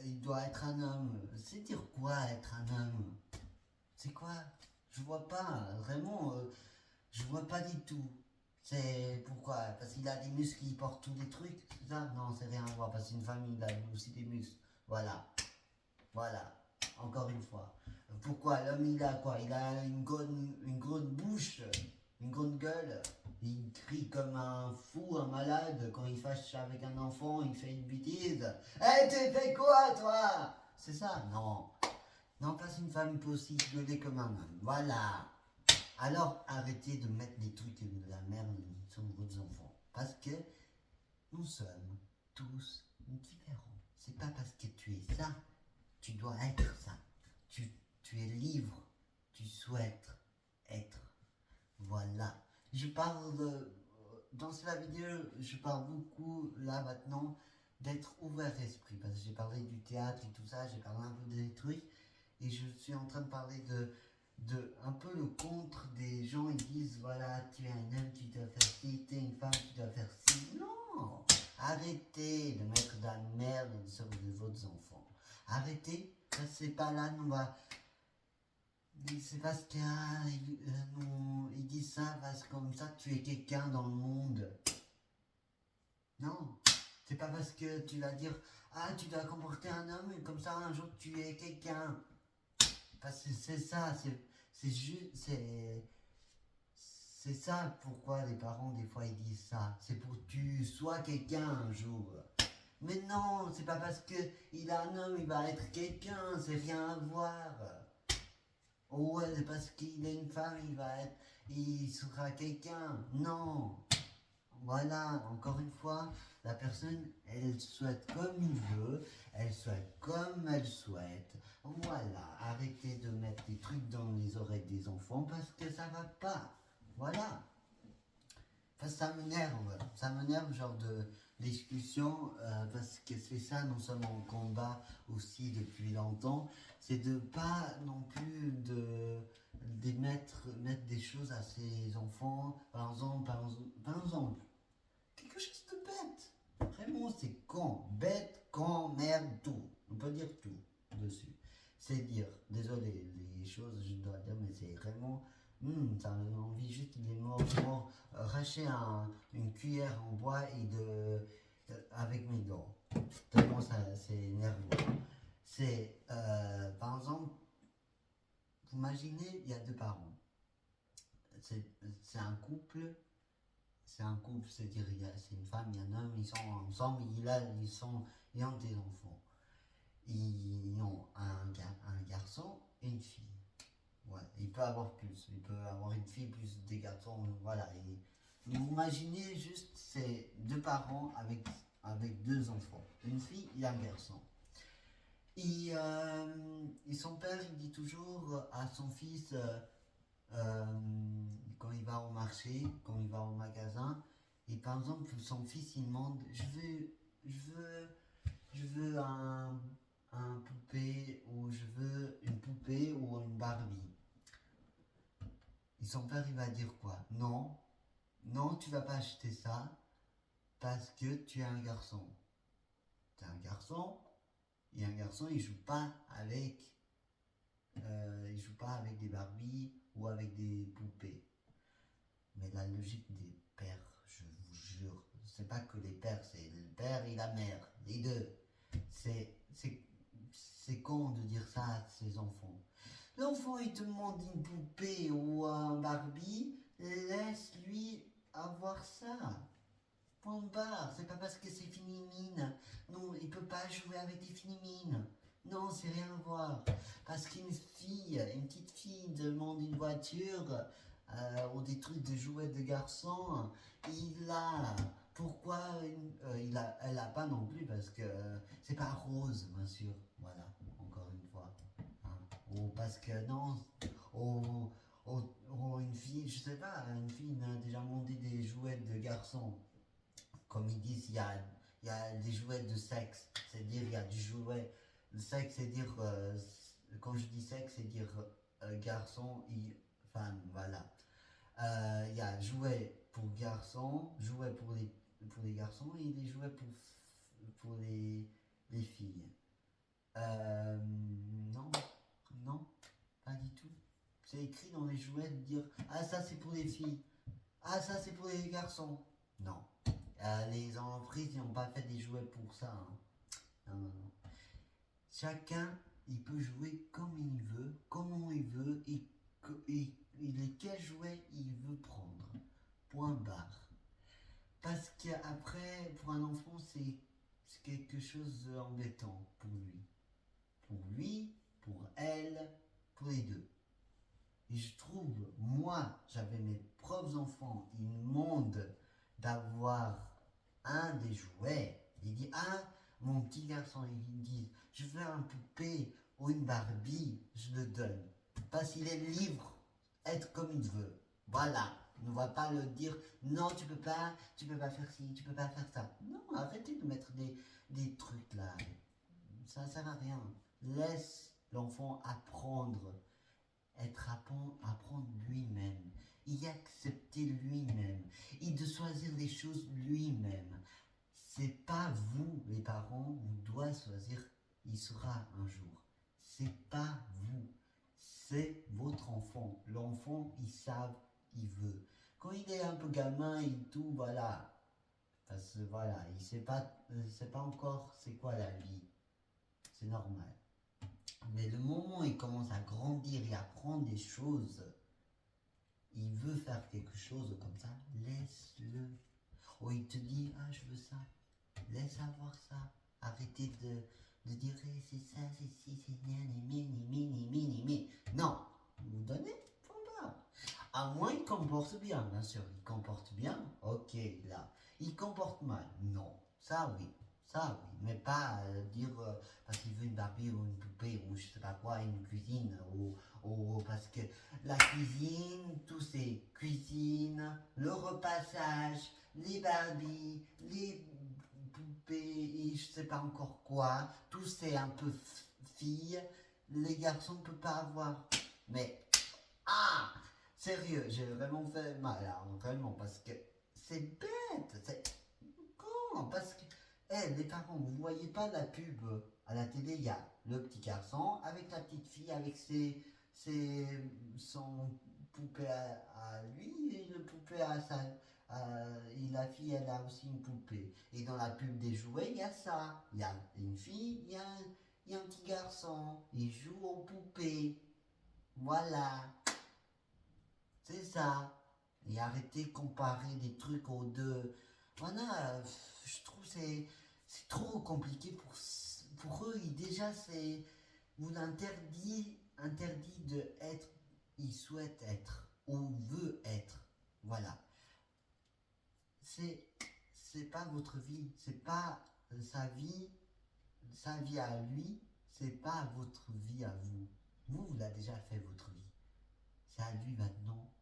il doit être un homme. C'est dire quoi être un homme? C'est quoi? Je vois pas, vraiment, je vois pas du tout. C'est pourquoi? Parce qu'il a des muscles, il porte tous les trucs, c'est ça? Non, c'est rien à voir, parce qu'une femme, il a aussi des muscles. Voilà, voilà, encore une fois. Pourquoi? L'homme, il a quoi? Il a une grande bouche, une grande gueule. Il crie comme un fou, un malade. Quand il fâche avec un enfant, il fait une bêtise. Hé, tu fais quoi, toi? C'est ça? Non. Non, pas une femme, il peut aussi gueuler comme un homme. Voilà. Alors arrêtez de mettre des trucs de la merde sur vos enfants. Parce que nous sommes tous différents. C'est pas parce que tu es ça, tu dois être ça. Tu es libre, tu souhaites être. Voilà. Je parle dans cette vidéo, je parle beaucoup là maintenant d'être ouvert d'esprit. Parce que j'ai parlé du théâtre et tout ça, j'ai parlé un peu des trucs. Et je suis en train de parler de un peu le contre des gens. Ils disent voilà, tu es un homme, tu dois faire ci, tu es une femme, tu dois faire ci. Non, arrêtez de mettre de la merde sur vos enfants. Arrêtez, c'est pas là, on va. C'est parce qu'ils ils disent ça parce que comme ça tu es quelqu'un dans le monde. Non, c'est pas parce que tu vas dire ah tu dois comporter un homme et comme ça un jour tu es quelqu'un. Parce que c'est ça, c'est juste, c'est ça pourquoi les parents des fois ils disent ça. C'est pour que tu sois quelqu'un un jour. Mais non, c'est pas parce que il a un homme, il va être quelqu'un, c'est rien à voir. Oh ouais, c'est parce qu'il est une femme, il sera quelqu'un. Non, voilà, encore une fois, la personne, elle souhaite comme il veut, elle souhaite comme elle souhaite. Voilà, arrêtez de mettre des trucs dans les oreilles des enfants parce que ça va pas. Voilà. Enfin, ça m'énerve genre de discussion parce que c'est ça non seulement on combat aussi depuis longtemps, c'est de pas non plus de mettre des choses à ses enfants, par exemple, quelque chose de bête. Vraiment, c'est con, bête, con, merde, tout. On peut dire tout dessus. C'est dire, désolé, les choses, je dois dire, mais c'est vraiment, ça a envie juste de les racher une cuillère en bois et avec mes dents. Tellement ça, c'est nerveux. C'est, par exemple, vous imaginez, il y a deux parents. C'est un couple. C'est un couple, c'est-à-dire c'est une femme, il y a un homme, ils sont ensemble, ils ont des enfants. Ils ont un garçon et une fille. Ouais, il peut avoir plus, il peut avoir une fille plus des garçons, voilà. Et vous imaginez juste ces deux parents avec deux enfants, une fille et un garçon. Et son père, il dit toujours à son fils, euh, quand il va au marché, quand il va au magasin, et par exemple, son fils, il demande, je veux un poupée, ou je veux une poupée ou une Barbie. Et son père, il va dire quoi? Non, non, tu vas pas acheter ça parce que tu es un garçon. Tu es un garçon, et un garçon, il joue pas avec des Barbies ou avec des poupées. Mais la logique des pères, je vous jure, c'est pas que les pères, c'est le père et la mère, les deux. C'est con de dire ça à ses enfants. L'enfant, il te demande une poupée ou un Barbie, laisse-lui avoir ça. Point barre, c'est pas parce que c'est Finimine. Non, il peut pas jouer avec des Finimines. Non, c'est rien à voir. Parce qu'une fille, une petite fille demande une voiture ou des trucs de jouets de garçon, il a. Pourquoi elle a pas non plus parce que c'est pas rose, bien sûr. Voilà, encore une fois. Hein. Ou parce que non, ou, ou une fille, je sais pas, une fille a déjà demandé des jouets de garçon. Comme ils disent, il y a des jouets de sexe. C'est-à-dire, il y a du jouet. Le sexe, c'est-à-dire, quand je dis sexe, c'est-à-dire garçon et femme, voilà. Il y a jouets pour garçons, jouets pour les garçons et des jouets pour les filles. Non, non, pas du tout. C'est écrit dans les jouets de dire, ah ça c'est pour les filles, ah ça c'est pour les garçons. Non. Les entreprises n'ont pas fait des jouets pour ça. Hein. Non, non, non. Chacun, il peut jouer comme il veut, comment il veut et lesquels jouets il veut prendre. Point barre. Parce qu'après, pour un enfant, c'est quelque chose d'embêtant pour lui. Pour lui, pour elle, pour les deux. Et je trouve, moi, j'avais mes propres enfants, ils me demandent d'avoir un des jouets. Il dit, ah, mon petit garçon, il dit, je veux un poupée ou une Barbie, je le donne. Parce qu'il est libre, être comme il veut. Voilà. On ne va pas le dire, non, tu peux pas faire ci, tu peux pas faire ça. Non, arrêtez de mettre des trucs là. Ça ne sert à rien. Laisse l'enfant apprendre apprendre lui-même, y accepter lui-même, et de choisir les choses lui-même. C'est pas vous, les parents, vous devez choisir, il sera un jour. C'est pas vous, c'est votre enfant. L'enfant, il savent, il veut. Quand il est un peu gamin et tout, voilà. Parce que voilà, il sait pas encore c'est quoi la vie. C'est normal. Mais le moment où il commence à grandir et à apprendre des choses, il veut faire quelque chose comme ça, laisse-le. Ou il te dit, ah je veux ça, laisse avoir ça. Arrêtez de dire, c'est ça, c'est ci, c'est ni, ni, ni, ni, ni, ni, ni. Non, vous donnez, point barre. À moins il comporte bien sûr. Il comporte bien, ok, là. Il comporte mal, non. Ça oui. Mais pas dire parce qu'il veut une Barbie ou une poupée ou je sais pas quoi, une cuisine ou parce que la cuisine, tous ces cuisines, le repassage, les Barbies, les poupées et je sais pas encore quoi, tout c'est un peu filles, les garçons ne peuvent pas avoir. Mais ah, sérieux, j'ai vraiment fait mal, hein, vraiment, parce que c'est bête, c'est con, parce que, les parents, vous voyez pas la pub à la télé, il y a le petit garçon avec la petite fille, avec ses, son poupée à lui et le poupée à sa, et la fille, elle a aussi une poupée. Et dans la pub des jouets, il y a ça, il y a une fille, il y a un petit garçon, il joue aux poupées, voilà. C'est ça. Et arrêtez de comparer des trucs aux deux. Voilà, je trouve que c'est trop compliqué pour eux. Déjà, c'est vous interdit de être, ils souhaitent être, ou veut être. Voilà. C'est c'est pas votre vie, c'est pas sa vie à lui, c'est pas votre vie à vous. Vous l'avez déjà fait votre vie. C'est à lui maintenant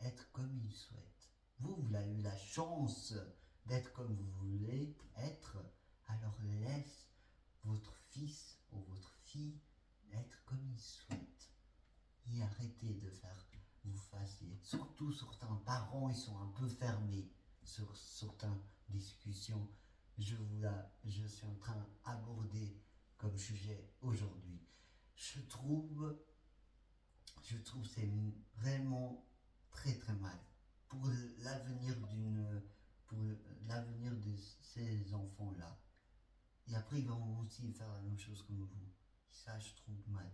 être comme il souhaite. Vous avez eu la chance d'être comme vous voulez être, alors laisse votre fils ou votre fille être comme il souhaite. Et arrêtez de faire vous fassiez. Surtout certains parents, ils sont un peu fermés sur certaines discussions. Je suis en train d'aborder comme sujet aujourd'hui. Je trouve que c'est vraiment très très mal pour l'avenir pour l'avenir de ces enfants là. Et après ils vont aussi faire la même chose comme vous. Ça je trouve mal.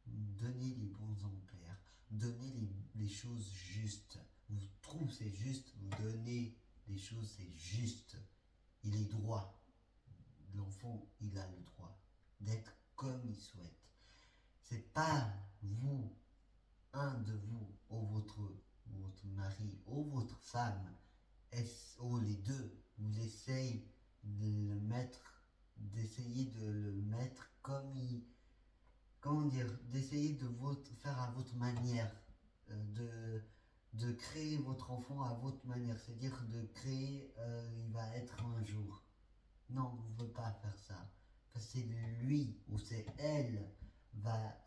Donnez les bons ampères, donnez les choses justes. Vous trouvez c'est juste, vous donnez les choses c'est juste. Il est droit. L'enfant il a le droit d'être comme il souhaite. C'est pas vous un de vous, ou votre mari, ou votre femme, ou les deux, vous essayez d'essayer de le mettre comme il, comment dire, d'essayer de faire à votre manière, de créer votre enfant à votre manière, c'est-à-dire de créer, il va être un jour. Non, vous ne pouvez pas faire ça. Parce que c'est lui ou c'est elle va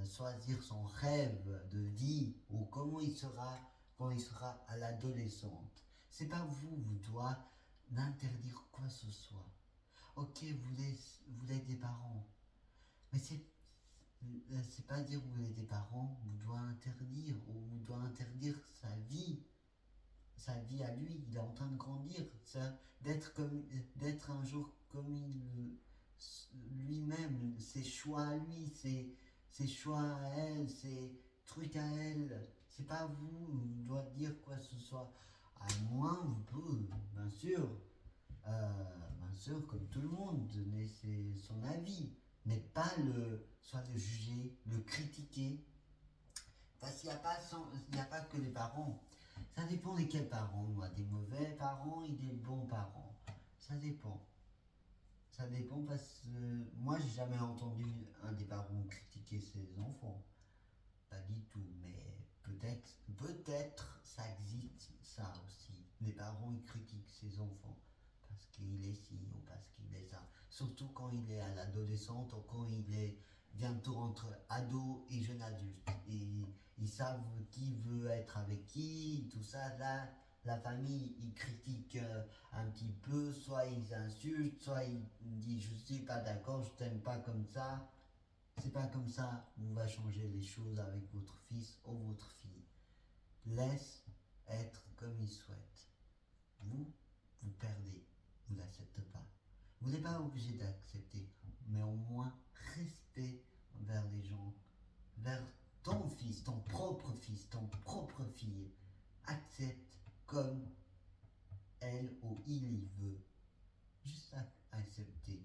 choisir son rêve de vie ou comment il sera quand il sera à l'adolescente. C'est pas vous, vous doit n'interdire quoi que ce soit. Ok, vous êtes des parents, mais c'est pas dire que vous êtes des parents, vous doit interdire ou vous doit interdire sa vie à lui, il est en train de grandir, ça, d'être un jour comme il lui-même, ses choix à lui, ses choix à elle, ses trucs à elle. C'est pas vous, on doit dire quoi que ce soit. À moins, vous pouvez, bien sûr, comme tout le monde, donner son avis, mais pas soit le juger, le critiquer, parce qu'il n'y a pas que les parents. Ça dépend de quels parents. Moi, des mauvais parents et des bons parents. Ça dépend. Ça dépend parce que moi, j'ai jamais entendu un des parents critiquer ses enfants. Pas du tout, mais peut-être ça existe ça aussi. Les parents ils critiquent ses enfants parce qu'il est ci ou parce qu'il est ça. Surtout quand il est à l'adolescente ou quand il est bientôt entre ado et jeune adulte. Et ils savent qui veut être avec qui, tout ça. Là, la famille, ils critiquent un petit peu, soit ils insultent, soit ils disent je suis pas d'accord, je t'aime pas comme ça. C'est pas comme ça qu'on va changer les choses avec votre fils ou votre fille. Laisse être comme il souhaite. Vous perdez. Vous l'acceptez pas. Vous n'êtes pas obligé d'accepter, mais au moins respect envers les gens, vers ton fils, ton propre fille. Accepte comme elle ou il y veut. Juste accepter.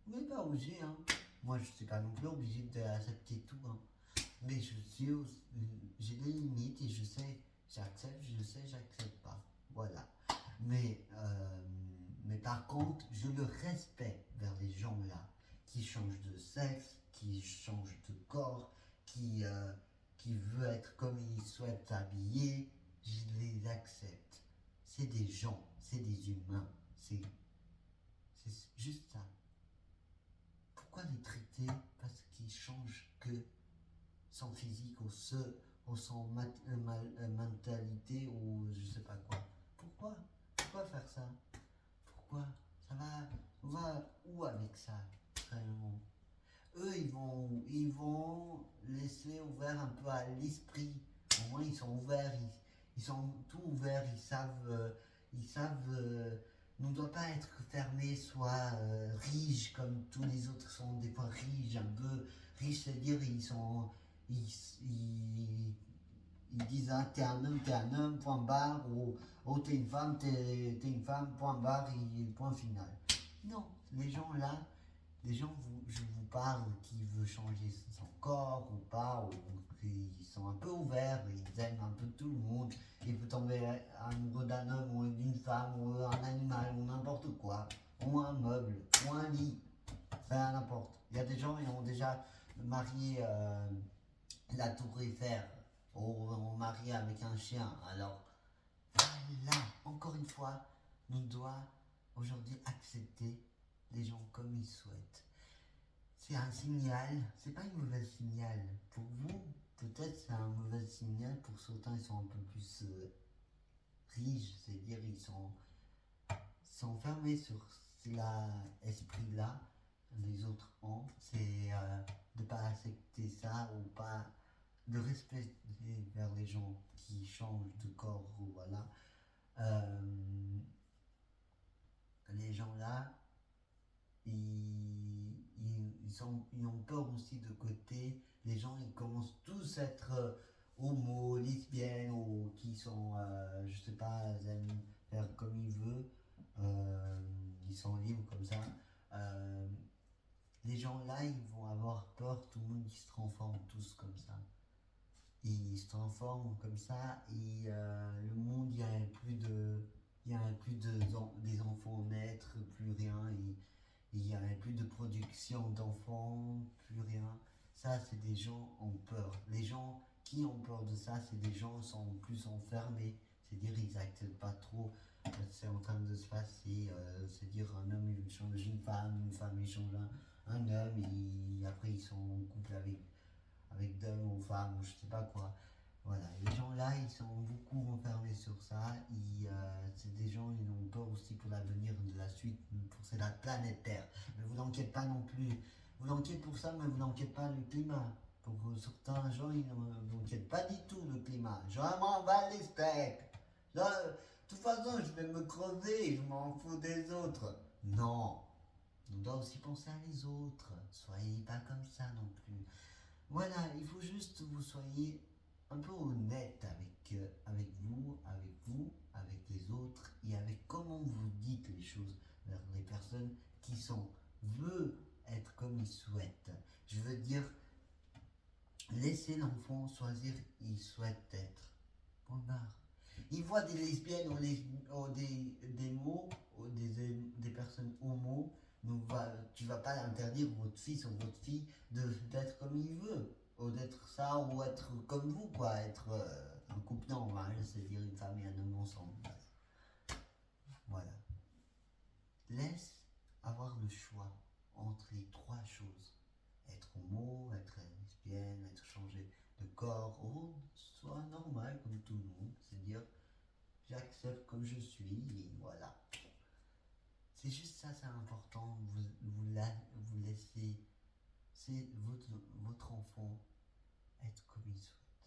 Vous n'êtes pas obligé, hein. Moi, je ne suis pas non plus obligé d'accepter tout, hein. Mais j'ai des limites et je sais, j'accepte, je sais, j'accepte pas. Voilà. Mais par contre, je le respecte vers les gens là qui changent de sexe, qui changent de corps, qui veut être comme ils souhaitent s'habiller. Je les accepte. C'est des gens, c'est des humains. C'est juste ça. Pourquoi les traiter parce qu'ils changent que son physique ou son mentalité ou je sais pas quoi. Pourquoi faire ça? Pourquoi? On va où avec ça, réellement? Eux, ils vont laisser ouvert un peu à l'esprit. Au moins, ils sont ouverts, ils sont tout ouverts, ils savent, on ne doit pas être fermé, soit riche comme tous les autres sont des fois riches, un peu riches, c'est-à-dire ils disent ah, t'es un homme, point barre, ou t'es une femme, point barre, et point final. Non, les gens là, je vous parle qui veut changer son corps ou pas, ou qui sont un peu ouverts, ils aiment un peu tout le monde, ils peuvent tomber amoureux d'un homme ou d'une femme ou un animal ou n'importe quoi, ou un meuble, ou un lit, enfin n'importe. Il y a des gens qui ont déjà marié la tour Eiffel, ou ont marié avec un chien, alors là, encore une fois, on doit aujourd'hui accepter les gens comme ils souhaitent. C'est un signal, c'est pas une mauvaise signal. Pour vous, peut-être c'est un mauvais signal, pour certains ils sont un peu plus riches, c'est-à-dire sont fermés sur l'esprit-là, les autres ont, c'est de pas accepter ça ou pas de respecter vers les gens qui changent de corps, ou voilà. Les gens là, ils ont peur aussi de côté. Les gens, ils commencent tous à être homo, lesbiennes, ou qui sont, je sais pas, ils aiment faire comme ils veulent. Ils sont libres comme ça. Euh, les gens là, ils vont avoir peur, tout le monde qui se transforme tous comme ça. Ils se transforment comme ça et le monde, il n'y a plus des enfants naître, plus rien. Il n'y a plus de production d'enfants, plus rien. Ça, c'est des gens qui ont peur. Les gens qui ont peur de ça, c'est des gens qui sont plus enfermés. C'est-à-dire, ils n'acceptent pas trop. C'est en train de se passer. C'est-à-dire, un homme, il change une femme, il change un homme, et après, ils sont en couple avec d'hommes ou femmes, ou je sais pas quoi. Voilà, les gens là, ils sont beaucoup renfermés sur ça. C'est des gens, ils ont peur aussi pour l'avenir de la suite, pour la planète Terre. Mais vous n'inquiétez pas non plus. Vous n'inquiétez pour ça, mais vous n'inquiétez pas le climat. Pour certains gens, ils n'inquiètent pas du tout le climat. Je m'en bats les steaks. De toute façon, je vais me crever, je m'en fous des autres. Non, on doit aussi penser à les autres. Soyez pas comme ça non plus. Voilà, il faut juste que vous soyez un peu honnête avec les autres, et avec comment vous dites les choses vers les personnes qui veulent être comme ils souhaitent. Je veux dire, laissez l'enfant choisir il souhaite être. Point barre. Il voit des lesbiennes ou des mots, ou des personnes homo. Tu vas pas interdire votre fils ou votre fille d'être comme il veut, ou d'être ça, ou être comme vous, quoi, être un couple normal, c'est-à-dire une femme et un homme ensemble. Voilà. Laisse avoir le choix entre les trois choses. Être homo, être lesbienne, être changé de corps, ou soit normal comme tout le monde, c'est-à-dire j'accepte comme je suis, et voilà. C'est juste ça, c'est important. Vous laissez votre enfant être comme il souhaite.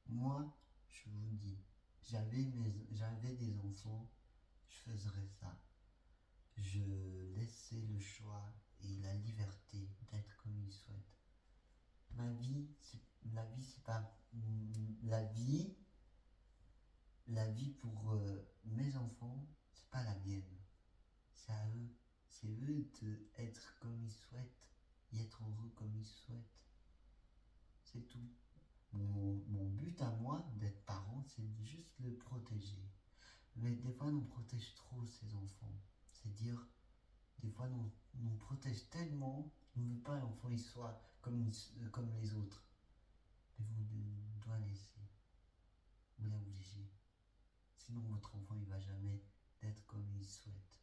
Moi, je vous dis, j'avais des enfants, je ferais ça. Je laissais le choix et la liberté d'être comme ils souhaitent. La vie, c'est pas la vie pour mes enfants, c'est pas la mienne. C'est à eux. C'est eux d'être comme ils souhaitent et être heureux comme ils souhaitent. c'est tout. Mon but à moi d'être parent, c'est juste le protéger. Mais des fois, on protège trop ces enfants. C'est dire, des fois, on protège tellement, on ne veut pas l'enfant il soit comme les autres. Mais vous devez laisser. Vous l'obligez. Sinon, votre enfant, il va jamais être comme il souhaite.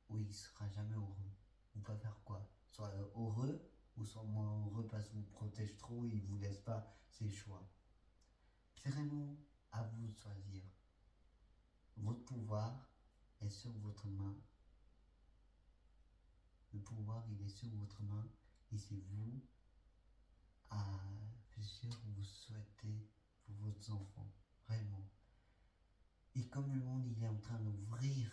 Ou il sera jamais heureux. Vous pouvez faire quoi? Soit heureux, ou soit moins heureux parce que vous protège trop et il vous laisse pas ses choix. C'est vraiment à vous de choisir. Votre pouvoir est sur votre main. Le pouvoir, il est sur votre main et c'est vous à réfléchir vous souhaitez pour vos enfants. Vraiment. Et comme le monde, il est en train d'ouvrir,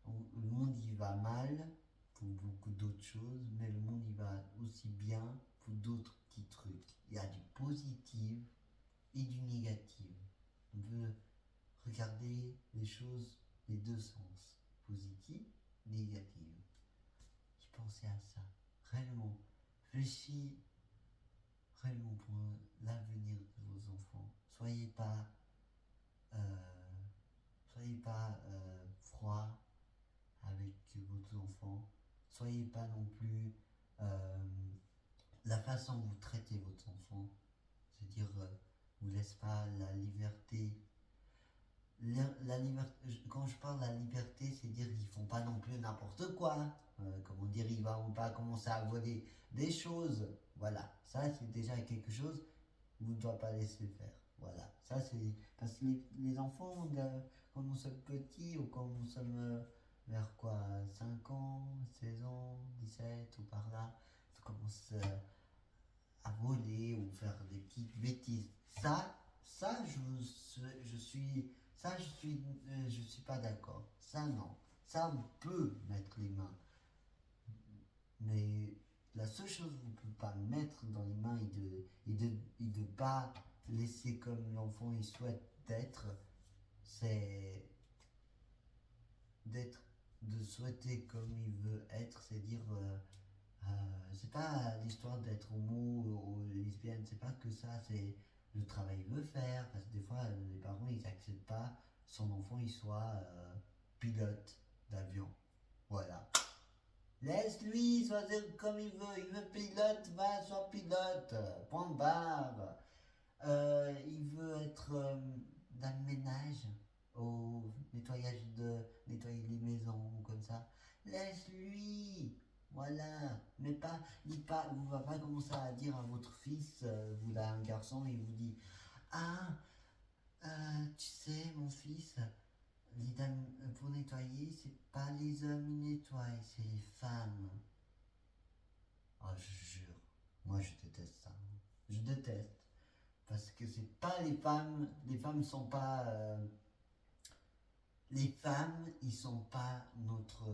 le monde, il va mal pour beaucoup d'autres choses, mais le monde, il va aussi bien pour d'autres petits trucs. Il y a du positif et du négatif. On veut regarder les choses les deux sens, positif, négatif. J'y pensais à ça, réellement. Réfléchis réellement pour l'avenir de vos enfants. Soyez pas froid avec vos enfants. Soyez pas non plus la façon dont vous traitez votre enfant. C'est-à-dire, vous laissez pas la liberté. Quand je parle de la liberté, c'est dire qu'ils font pas non plus n'importe quoi. Comment dire, ils vont pas commencer à voler des choses. Voilà, ça c'est déjà quelque chose que vous ne devez pas laisser faire. Voilà, ça c'est parce que les enfants, quand nous sommes petits ou quand nous sommes vers quoi, 5 ans, 16 ans, 17 ou par là, ils commencent à voler ou faire des petites bêtises. Ça, je suis pas d'accord. Ça, non. Ça, on peut mettre les mains. Mais la seule chose que vous ne pouvez pas mettre dans les mains et de pas laisser comme l'enfant il souhaite d'être, c'est de souhaiter comme il veut être, c'est dire, c'est pas l'histoire d'être homo ou lesbienne, c'est pas que ça, c'est le travail qu'il veut faire, parce que des fois, les parents, ils acceptent pas son enfant, il soit pilote d'avion. Voilà. Laisse-lui choisir comme il veut pilote, va, sois pilote, point barre. Il veut être dans le ménage, au nettoyer les maisons, comme ça. Laisse-lui, voilà. Mais pas, vous ne va pas commencer à dire à votre fils, vous avez un garçon, et il vous dit, ah, tu sais, mon fils, les dames, pour nettoyer, c'est pas les hommes qui nettoient, c'est les femmes. Oh, je jure, moi je déteste ça. Je déteste. Parce que c'est pas les femmes sont pas. Les femmes, ils sont pas notre.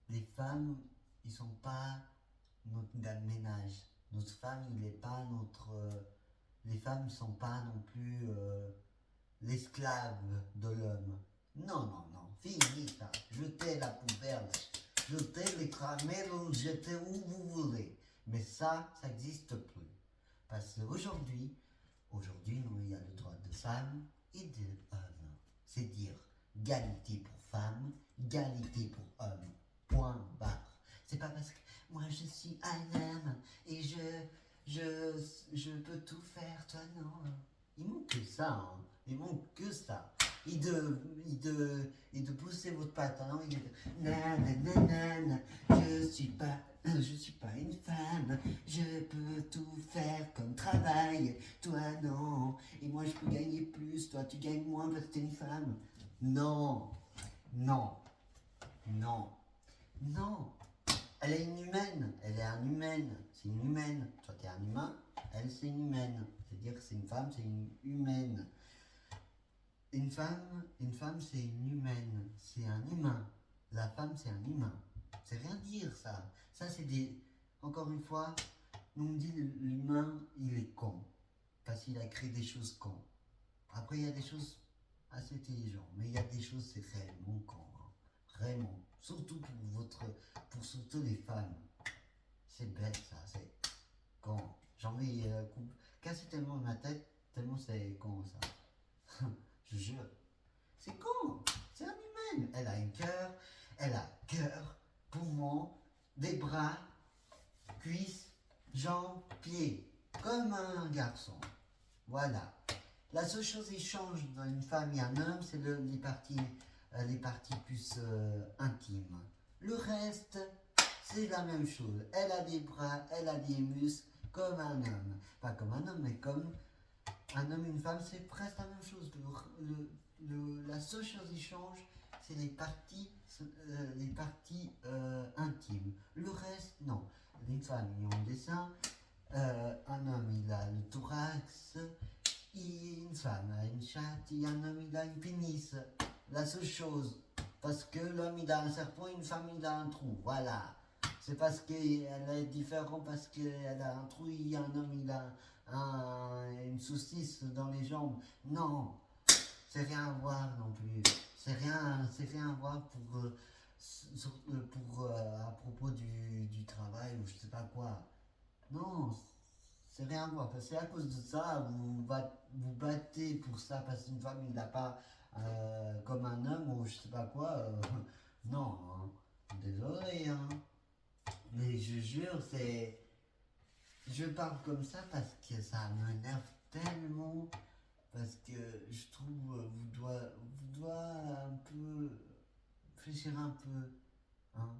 Les femmes, ils sont pas notre gars de ménage. Notre femme, il est pas notre. Les femmes sont pas non plus l'esclave de l'homme. Non, non, non, fini ça. Jetez la poubelle, jetez les caramels, jetez où vous voulez. Mais ça n'existe plus. Parce qu'aujourd'hui, non, il y a le droit de femme et d'homme. C'est dire égalité pour femme, égalité pour homme. Point barre. C'est pas parce que moi je suis un homme et je peux tout faire, toi non. Il manque que ça, hein. Il manque que ça. Et de pousser votre pantalon et de nanana, je suis pas une femme, je peux tout faire comme travail, toi non, et moi je peux gagner plus, toi tu gagnes moins parce que t'es une femme. Non, non, non, non. Elle est une humaine, elle est un humaine, c'est une humaine. Toi t'es un humain, elle c'est une humaine. C'est-à-dire que c'est une femme, c'est une humaine. Une femme c'est une humaine, c'est un humain. La femme c'est un humain. C'est rien dire ça. Ça c'est des... Encore une fois, on me dit l'humain il est con. Parce qu'il a créé des choses cons. Après il y a des choses assez intelligentes. Mais il y a des choses c'est réellement con. Hein. Vraiment. Surtout pour surtout les femmes. C'est bête ça, c'est con. J'ai envie de casser tellement ma tête, tellement c'est con ça. Je jure. C'est con, c'est un humain. Elle a un cœur, elle a cœur, poumon, des bras, cuisses, jambes, pieds, comme un garçon. Voilà. La seule chose qui change dans une femme et un homme, c'est les parties plus intimes. Le reste, c'est la même chose. Elle a des bras, elle a des muscles, comme un homme. Pas comme un homme, mais comme un homme et une femme, c'est presque la même chose. La seule chose qui change, c'est les parties intimes. Le reste, non. Les femmes, ils ont des seins. Un homme, il a le thorax. Une femme a une chatte. Et un homme, il a une pénis. La seule chose. Parce que l'homme, il a un serpent, une femme, il a un trou. Voilà. C'est parce qu'elle est différente, parce qu'elle a un trou, et un homme, il a une saucisse dans les jambes. Non, c'est rien à voir non plus. C'est rien à voir à propos du travail ou je sais pas quoi. Non, c'est rien à voir. Parce que c'est à cause de ça, vous battez pour ça, parce qu'une femme, il n'a pas comme un homme ou je sais pas quoi. Non, hein. Désolé, hein. Mais je jure, je parle comme ça parce que ça m'énerve tellement. Parce que je trouve vous doit un peu réfléchir un peu. Hein.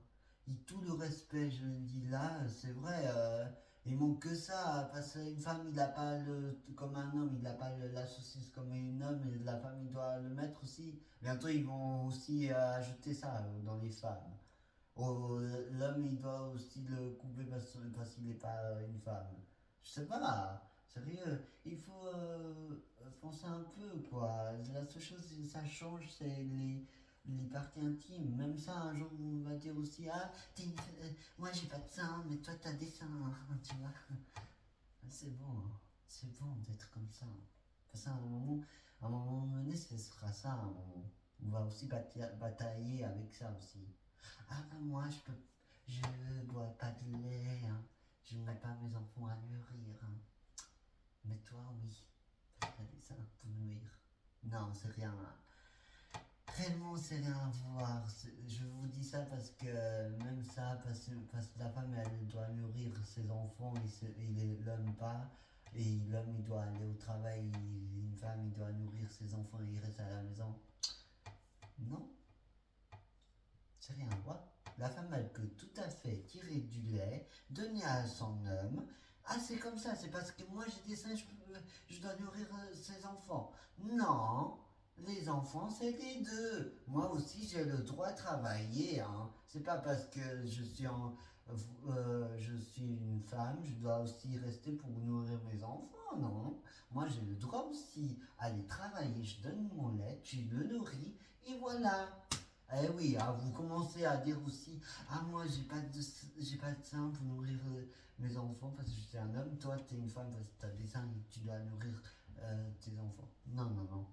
Et tout le respect, je le dis là, c'est vrai, il manque que ça. Parce qu'une femme, il n'a pas comme un homme, il n'a pas la saucisse comme un homme, et la femme, il doit le mettre aussi. Bientôt, ils vont aussi ajouter ça dans les femmes. Oh, l'homme, il doit aussi le couper parce qu'il n'est pas une femme. Je sais pas, sérieux, il faut penser un peu, quoi. La seule chose que ça change, c'est les parties intimes. Même ça, un jour, on va dire aussi, ah, moi j'ai pas de seins, mais toi t'as des seins, tu vois. C'est bon d'être comme ça. Parce qu'à un moment donné, ce sera ça, un moment. On va aussi batailler avec ça aussi. Ah, moi, je bois pas de lait, hein. Je ne mets pas mes enfants à nourrir, hein. Mais toi, oui, t'as des seins pour nourrir. Non, c'est rien. Réellement, c'est rien à voir. Je vous dis ça parce que, même ça, parce que la femme, elle doit nourrir ses enfants et l'homme pas. Et l'homme, il doit aller au travail, une femme, il doit nourrir ses enfants et il reste à la maison. Non, c'est rien à voir. La femme, elle peut tout à fait tirer du lait, donner à son homme. Ah, c'est comme ça, c'est parce que moi j'ai des seins, je dois nourrir ses enfants. Non, les enfants, c'est les deux. Moi aussi, j'ai le droit de travailler. Hein. C'est pas parce que je suis une femme, je dois aussi rester pour nourrir mes enfants, non. Moi, j'ai le droit aussi d'aller travailler. Je donne mon lait, tu le nourris, et voilà. Eh oui, ah, vous commencez à dire aussi, ah moi j'ai pas de sein pour nourrir mes enfants parce que je suis un homme, toi tu es une femme parce que tu as des seins et tu dois nourrir tes enfants. Non, non, non.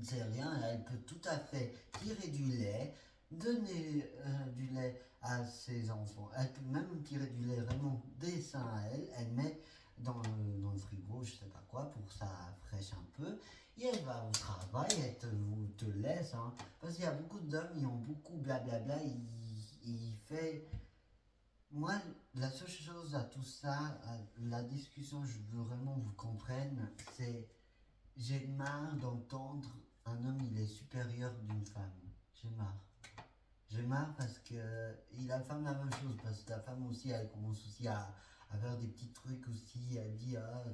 C'est rien, elle peut tout à fait tirer du lait, donner du lait à ses enfants. Elle peut même tirer du lait vraiment des seins à elle, elle met dans le frigo, je sais pas quoi, pour que ça fraîche un peu. Et elle va au travail, elle te laisse, hein, parce qu'il y a beaucoup d'hommes, ils ont beaucoup blablabla, il fait... Moi, la seule chose à tout ça, à la discussion, je veux vraiment que vous comprenne, c'est j'ai marre d'entendre un homme il est supérieur d'une femme. J'ai marre. J'ai marre parce que et la femme la même chose parce que la femme aussi elle commence aussi à faire des petits trucs aussi. Elle dit ah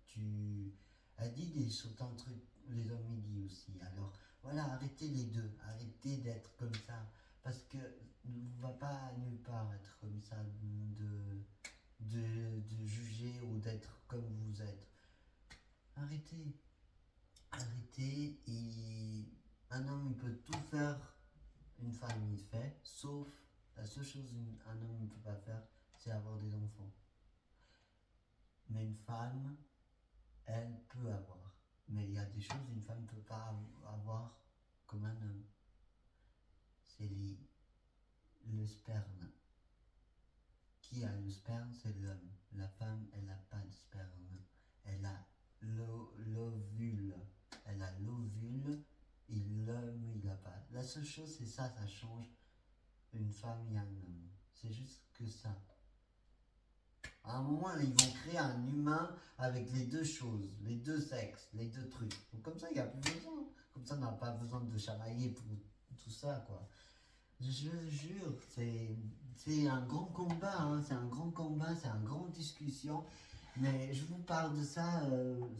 tu elle dit des certains trucs les hommes ils disent aussi. Alors voilà arrêtez les deux, arrêtez d'être comme ça parce que ne va pas nulle part être comme ça de juger ou d'être comme vous êtes. Arrêtez. Arrêtez et un homme il peut tout faire, une femme il fait, sauf la seule chose qu'un homme ne peut pas faire, c'est avoir des enfants. Mais une femme, elle peut avoir. Mais il y a des choses qu'une femme ne peut pas avoir comme un homme. C'est le sperme. qui a le sperme, c'est l'homme. La femme, elle n'a pas de sperme. Elle a l'ovule. Elle a l'ovule et l'homme, il n'a pas. La seule chose, c'est ça, ça change une femme et un homme. C'est juste que ça. À un moment, ils vont créer un humain avec les deux choses, les deux sexes, les deux trucs. Donc comme ça, il n'y a plus besoin. Comme ça, on n'a pas besoin de chamailler pour tout ça, quoi. Je jure, c'est un grand combat, hein, c'est un grand combat, c'est une grande discussion. Mais je vous parle de ça,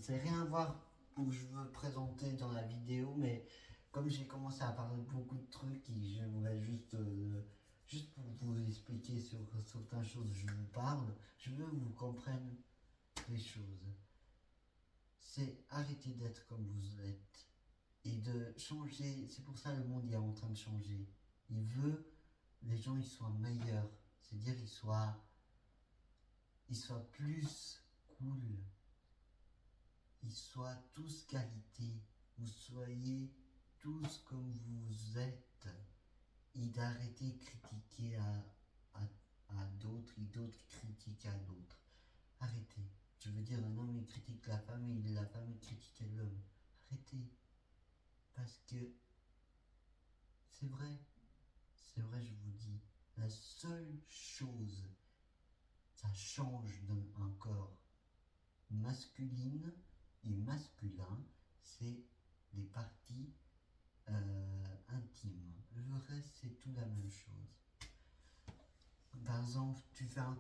c'est rien à voir où je veux présenter dans la vidéo, mais comme j'ai commencé à parler de beaucoup de trucs, j'aimerais juste pour vous expliquer sur certaines choses, je vous parle, je veux que vous compreniez les choses. C'est arrêter d'être comme vous êtes et de changer. C'est pour ça que le monde est en train de changer. Il veut les gens ils soient meilleurs, c'est-à-dire ils soient plus cool, ils soient tous qualité, vous soyez tous comme vous êtes, et d'arrêter de critiquer à d'autres et d'autres critiquent à d'autres. Arrêtez. Je veux dire, un homme il critique la femme et la femme il critique l'homme. Arrêtez. Parce que c'est vrai, je vous dis, la seule chose, ça change d'un corps masculine et masculin, c'est les parties intimes. Le reste, c'est tout la même chose. Par exemple, tu fais un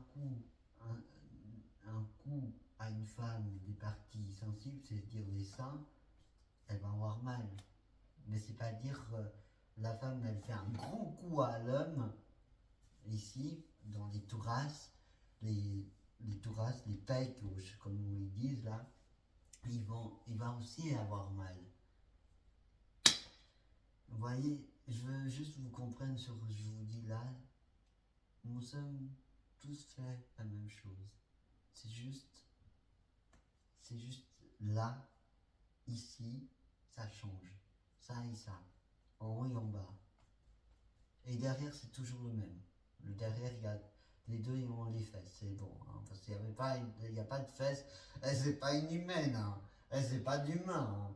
coup à une femme des parties sensibles, c'est-à-dire les seins, elle va avoir mal. Mais c'est pas dire la femme, elle fait un grand coup à l'homme, ici, dans les thoraces, les thoraces, les pecs, comme ils disent là, il va aussi avoir mal. Vous voyez, je veux juste vous comprendre sur ce que je vous dis là. Nous sommes tous fait la même chose. C'est juste là, ici, ça change. Ça et ça. En haut et en bas. Et derrière, c'est toujours le même. Le derrière, il y a les deux, ils ont les fesses. C'est bon. Hein, parce qu'il n'y a pas de fesses. C'est pas une humaine. Hein. C'est pas d'humain.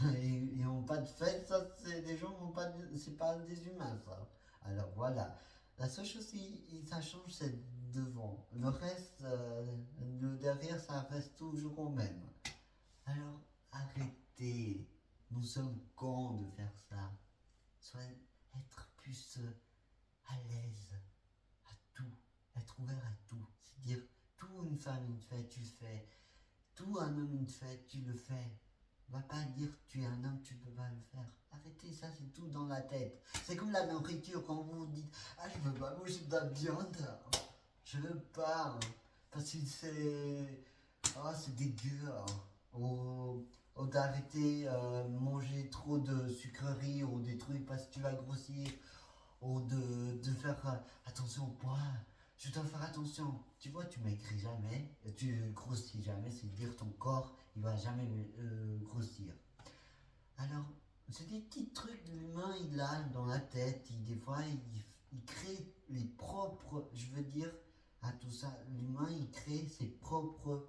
Hein. Ils n'ont pas de fesses. Ça, c'est des gens n'ont pas c'est pas des humains, ça. Alors voilà. La seule chose qui ça change, c'est devant. Le reste, le derrière, ça reste toujours au même. Alors arrêtez. Nous sommes cons de faire ça. Soyez être plus à l'aise à tout, être ouvert à tout. C'est-à-dire, tout une femme une fait, tu le fais. Tout un homme une fait, tu le fais. Va pas dire tu es un homme, tu peux pas le faire. Arrêtez, ça c'est tout dans la tête. C'est comme la nourriture quand vous dites ah je veux pas manger de la viande. Je veux pas. Hein, parce que c'est dégueu. Hein. Ou d'arrêter manger trop de sucreries ou des trucs parce que tu vas grossir. Ou de faire attention au poids. Je dois faire attention. Tu vois, tu maigris jamais, tu grossis jamais, c'est-à-dire ton corps, il va jamais grossir. Alors, c'est des petits trucs de l'humain, il a dans la tête, des fois, il crée les propres, je veux dire, à tout ça, l'humain, il crée ses propres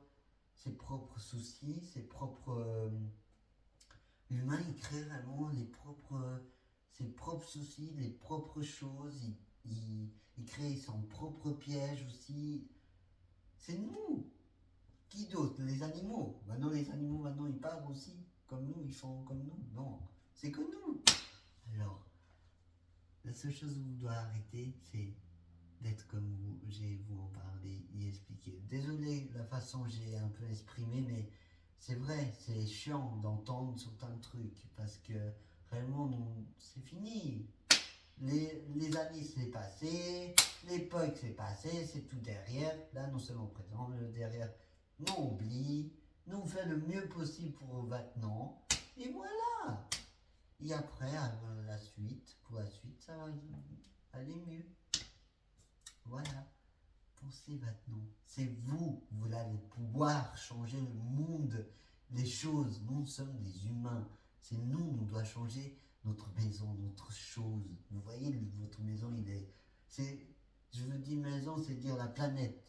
soucis, l'humain, il crée vraiment ses propres soucis, les propres choses, il crée son propre piège aussi. C'est nous. Qui d'autre? Les animaux. Maintenant, les animaux, ils parlent aussi. Comme nous, ils font comme nous. Non, c'est que nous. Alors, la seule chose que vous devez arrêter, c'est d'être comme vous. J'ai vous en parlé, y expliquer. Désolé la façon que j'ai un peu exprimé, mais c'est vrai, c'est chiant d'entendre certains trucs. Parce que réellement, c'est fini. Les années c'est passé, l'époque c'est passé, c'est tout derrière. Là, nous sommes au présent, le derrière, nous oublie, nous fait le mieux possible pour maintenant. Et voilà. Et après, pour la suite, ça va aller mieux. Voilà. Pensez maintenant. C'est vous allez pouvoir changer le monde, les choses. Nous sommes des humains. C'est nous doit changer notre maison, notre chose. Vous voyez, votre maison, Je veux dire maison, c'est dire la planète.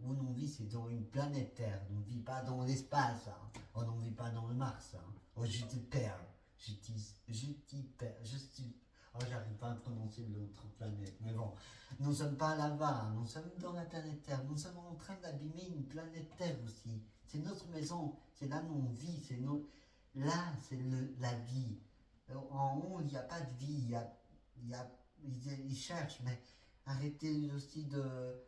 Où on vit, c'est dans une planète Terre. On ne vit pas dans l'espace. Hein. On ne vit pas dans le Mars. Hein. Oh, je te perds. Je t'y perds. Oh, j'arrive pas à prononcer l'autre planète. Mais bon, nous ne sommes pas là-bas. Hein. Nous sommes dans la planète Terre. Nous sommes en train d'abîmer une planète Terre aussi. C'est notre maison. C'est là où on vit. Là, c'est la vie. En haut, il n'y a pas de vie. Ils cherchent, mais arrêtez aussi de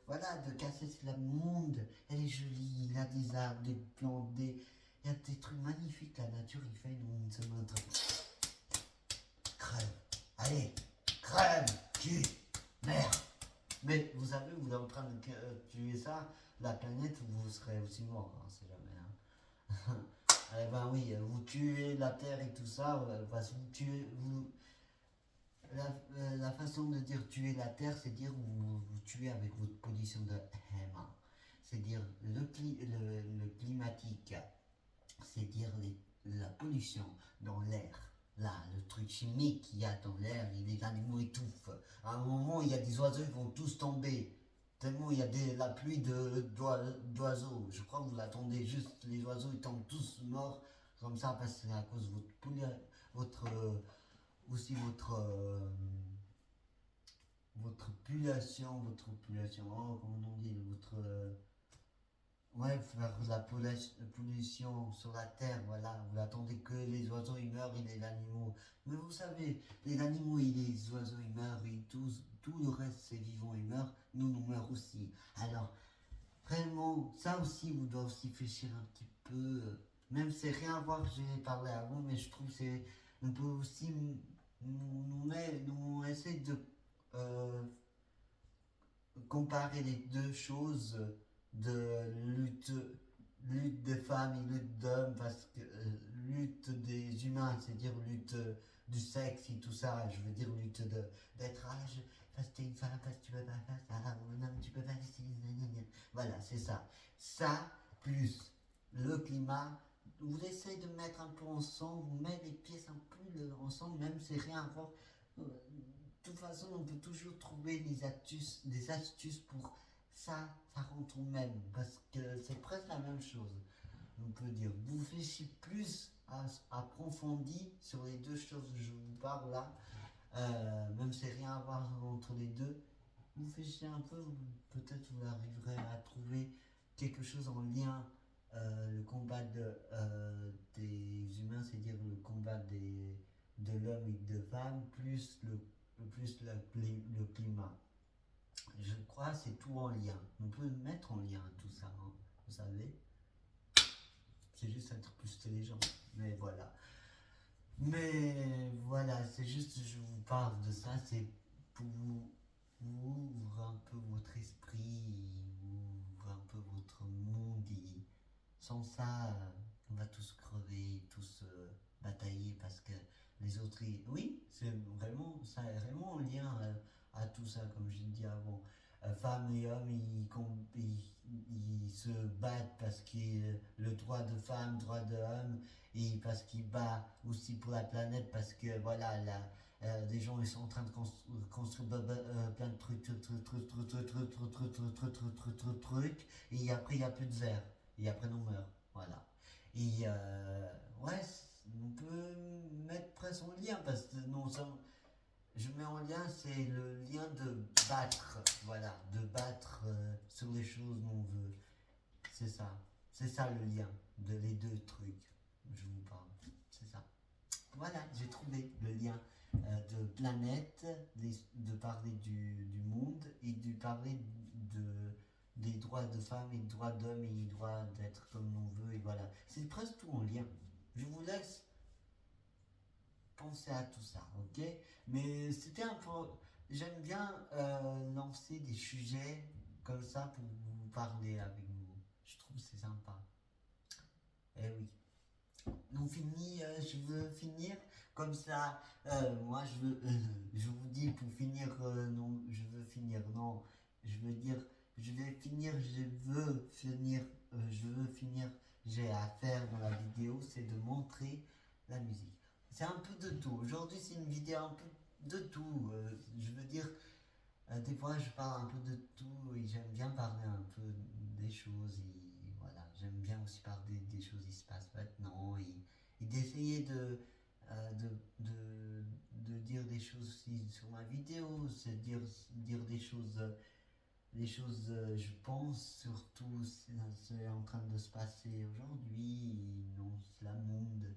casser le monde. Elle est jolie, il y a des arbres, des plantes, il y a des trucs magnifiques. La nature, il fait une semaine. Crève. Allez, crève, tue, merde. Mais vous savez, vous êtes en train de tuer ça, la planète, vous serez aussi mort, hein, c'est jamais. Hein. Eh ben oui, vous tuez la terre et tout ça, parce que la façon de dire tuer la terre, c'est dire vous tuez avec votre pollution de M. C'est dire le climatique, c'est dire la pollution dans l'air. Là, le truc chimique qu'il y a dans l'air, les animaux étouffent. À un moment, il y a des oiseaux qui vont tous tomber. Tellement il y a la pluie d'oiseaux. Je crois que vous l'attendez juste, les oiseaux ils tombent tous morts comme ça parce que c'est à cause de votre aussi votre population, oh, comment on dit, ouais, faire de la pollution sur la terre, voilà, vous attendez que les oiseaux ils meurent et les animaux. Mais vous savez, les animaux et les oiseaux ils meurent et tout le reste c'est vivant ils meurent, nous meurons aussi. Alors, vraiment, ça aussi vous devez aussi réfléchir un petit peu, même si c'est rien à voir que j'ai parlé avant, mais je trouve que on peut aussi nous essayer de euh, comparer les deux choses de lutte des femmes et lutte d'hommes, parce que lutte des humains, c'est-à-dire lutte du sexe et tout ça, je veux dire lutte d'être parce que t'es une femme, parce que tu peux pas faire ça, ou non, tu peux pas laisser, voilà, c'est ça. Ça, plus le climat, vous essayez de mettre un peu ensemble, vous mettez les pièces un peu ensemble, même si c'est rien à voir. De toute façon, on peut toujours trouver des astuces pour ça, ça rentre au même, parce que c'est presque la même chose. On peut dire, vous réfléchissez plus approfondi sur les deux choses que je vous parle là, même si rien à voir entre les deux. Vous réfléchissez un peu, peut-être vous arriverez à trouver quelque chose en lien. Le combat des humains, c'est-à-dire le combat de l'homme et de femme, plus le climat. Je crois que c'est tout en lien. On peut mettre en lien tout ça, hein, vous savez. C'est juste être plus intelligent. Mais voilà. Mais voilà, c'est juste, je vous parle de ça, c'est pour vous ouvrir un peu votre esprit, ouvrir un peu votre monde. Et sans ça, on va tous crever, tous batailler parce que les autres. Oui, c'est vraiment, ça est vraiment en lien à tout ça, comme j'ai dit avant. Femmes et hommes, ils se battent parce que le droit de femme, droit de homme, et parce qu'ils battent aussi pour la planète, parce que voilà, des gens ils sont en train de construire plein de trucs, et après il n'y a plus de verre, et après on meurt, voilà. Et ouais, on peut mettre presque en lien, parce que non, je mets en lien, c'est le lien de battre, voilà, de battre sur les choses qu'on veut. C'est ça le lien de les deux trucs. Je vous parle, c'est ça. Voilà, j'ai trouvé le lien de planète, de parler du monde et de parler des droits de femmes et des droits d'hommes et des droits d'être comme on veut et voilà. C'est presque tout en lien. Je vous laisse penser à tout ça, ok? Mais c'était un peu. J'aime bien lancer des sujets comme ça pour vous parler avec vous. Je trouve que c'est sympa. Eh oui. On finit, je veux finir comme ça. Moi, je vous dis pour finir, non, je veux finir, non, je veux dire, je vais finir, je veux finir, j'ai à faire dans la vidéo, c'est de montrer la musique. C'est un peu de tout. Aujourd'hui, c'est une vidéo un peu de tout. Je veux dire, Des fois, je parle un peu de tout et j'aime bien parler un peu des choses. Et voilà, j'aime bien aussi parler des choses qui se passent maintenant et d'essayer de dire des choses aussi sur ma vidéo, c'est dire des choses, je pense, surtout c'est en train de se passer aujourd'hui, et non, c'est le monde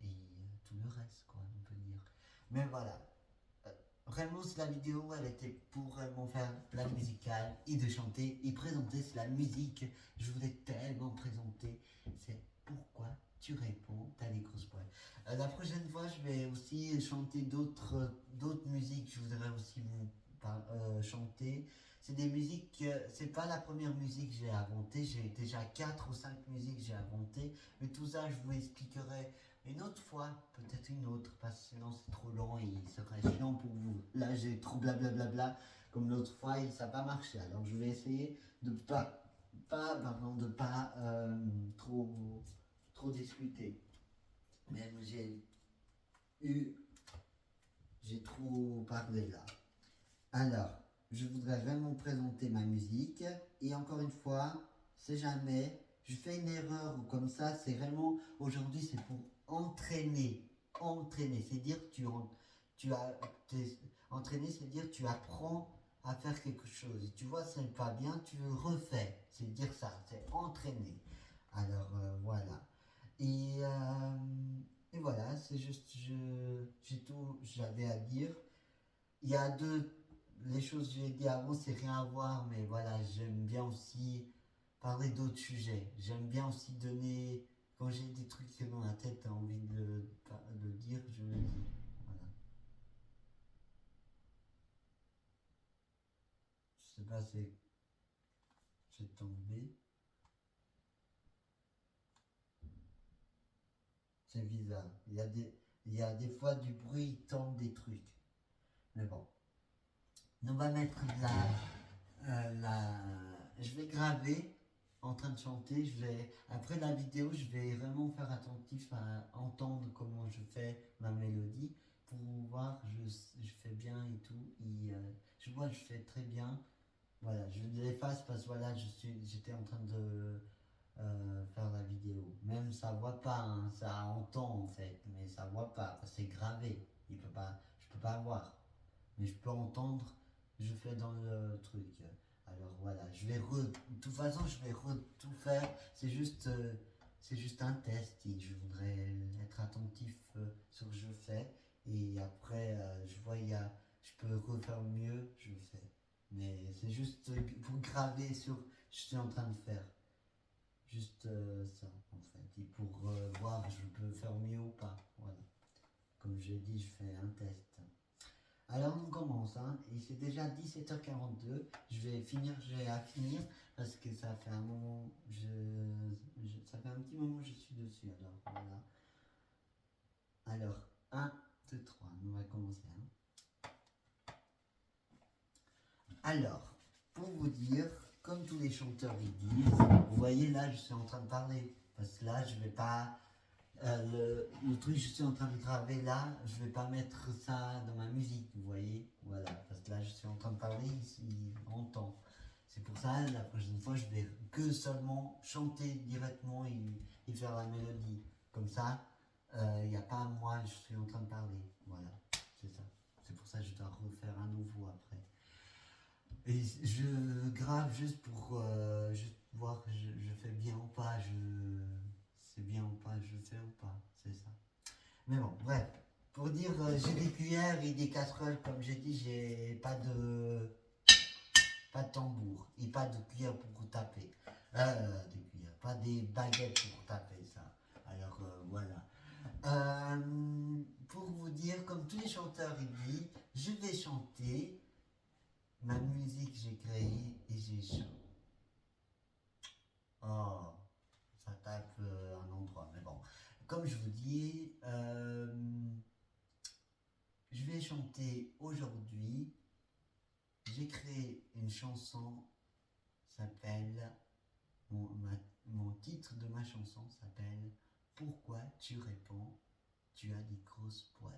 et tout le reste, quoi, on peut dire. Mais voilà, vraiment, c'est la vidéo, elle était pour vraiment faire la musicale et de chanter et présenter, c'est la musique. Je voulais tellement présenter. C'est pourquoi tu réponds, t'as des grosses poils. La prochaine fois, je vais aussi chanter d'autres musiques. Je voudrais aussi vous chanter. C'est des musiques, c'est pas la première musique que j'ai inventée. J'ai déjà 4 ou 5 musiques que j'ai inventées. Mais tout ça, je vous expliquerai une autre fois, peut-être une autre, parce que sinon c'est trop long et il serait chiant pour vous. Là j'ai trop blablabla, comme l'autre fois et ça n'a pas marché. Alors je vais essayer de de pas trop discuter. Même eu, j'ai trop parlé là. Alors, je voudrais vraiment présenter ma musique. Et encore une fois, c'est jamais, je fais une erreur ou comme ça, c'est vraiment, aujourd'hui c'est pour entraîner. Entraîner, c'est dire que tu as, entraîner, c'est dire tu apprends à faire quelque chose. Et tu vois, ça n'est pas bien, tu le refais. C'est dire ça, c'est entraîner. Alors voilà. Et, euh, et voilà, c'est juste, j'ai tout, j'avais à dire. Il y a les choses que j'ai dit avant, c'est rien à voir, mais voilà, j'aime bien aussi parler d'autres sujets. J'aime bien aussi donner, quand j'ai des trucs dans la tête, t'as envie de dire, je le dis. Voilà. Je sais pas, c'est tombé. C'est bizarre. Il y a des fois du bruit, il tombe des trucs. Mais bon. On va mettre je vais graver en train de chanter. Après la vidéo, je vais vraiment faire attentif à entendre comment je fais ma mélodie pour voir je fais bien et tout. Je vois que je fais très bien. Voilà, je l'efface parce que voilà, j'étais en train de faire la vidéo. Même ça voit pas, hein, ça entend en fait, mais ça voit pas parce que c'est gravé. Je peux pas voir mais je peux entendre, je fais dans le truc. Alors voilà, de toute façon, je vais tout faire. C'est juste un test et je voudrais être attentif sur ce que je fais. Et après, je vois, je peux refaire mieux, je le fais. Mais c'est juste pour graver sur ce que je suis en train de faire. Juste ça, en fait. Et pour voir, je peux faire mieux ou pas. Voilà. Comme j'ai dit, je fais un test. Alors on commence, hein, et c'est déjà 17h42, j'ai à finir parce que ça fait un moment, ça fait un petit moment que je suis dessus, alors voilà. Alors, 1, 2, 3, on va commencer. Hein. Alors, pour vous dire, comme tous les chanteurs ils disent, vous voyez là je suis en train de parler, parce que là je vais pas le truc que je suis en train de graver là, je vais pas mettre ça dans ma musique, vous voyez. Voilà, parce que là je suis en train de parler, ici, on entend. C'est pour ça, la prochaine fois, je vais que seulement chanter directement et faire la mélodie. Comme ça, il n'y a pas moi, je suis en train de parler. Voilà, c'est ça. C'est pour ça que je dois refaire un nouveau après. Et je grave juste pour juste voir que je fais bien ou pas, c'est bien ou pas, je fais ou pas, c'est ça. Mais bon, bref. Pour dire, j'ai des cuillères et des casseroles, comme j'ai dit, j'ai pas de tambour et pas de cuillère pour taper. Des cuillères, pas des baguettes pour taper ça. Alors voilà. Pour vous dire, comme tous les chanteurs ils disent, je vais chanter ma musique que j'ai créée et j'ai chanté. Oh, ça tape un endroit, mais bon. Comme je vous dis, je vais chanter aujourd'hui. J'ai créé une chanson, s'appelle, mon titre de ma chanson s'appelle Pourquoi tu réponds, tu as des grosses poils.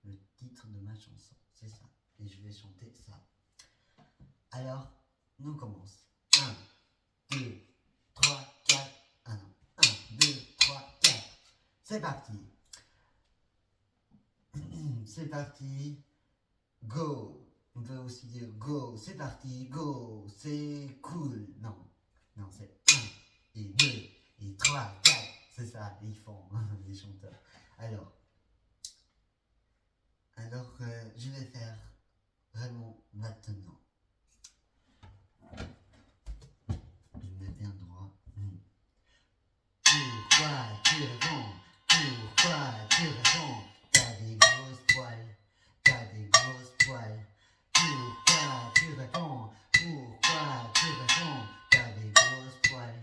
Le titre de ma chanson, c'est ça. Et je vais chanter ça. Alors, nous commence. 1, 2, 3, 4. Ah non. 1, 2, 3, 4. C'est parti. C'est parti. Go. On peut aussi dire go. C'est parti. Go. C'est cool. Non. Non, c'est 1 et 2 et 3, 4. C'est ça, ils font, les chanteurs. Alors, je vais faire vraiment maintenant. Je me mets bien droit. Pourquoi tu réponds? Pourquoi tu réponds? T'as des grosses poils, t'as des grosses poils. Pourquoi tu réponds? Pourquoi tu réponds? T'as des grosses poils,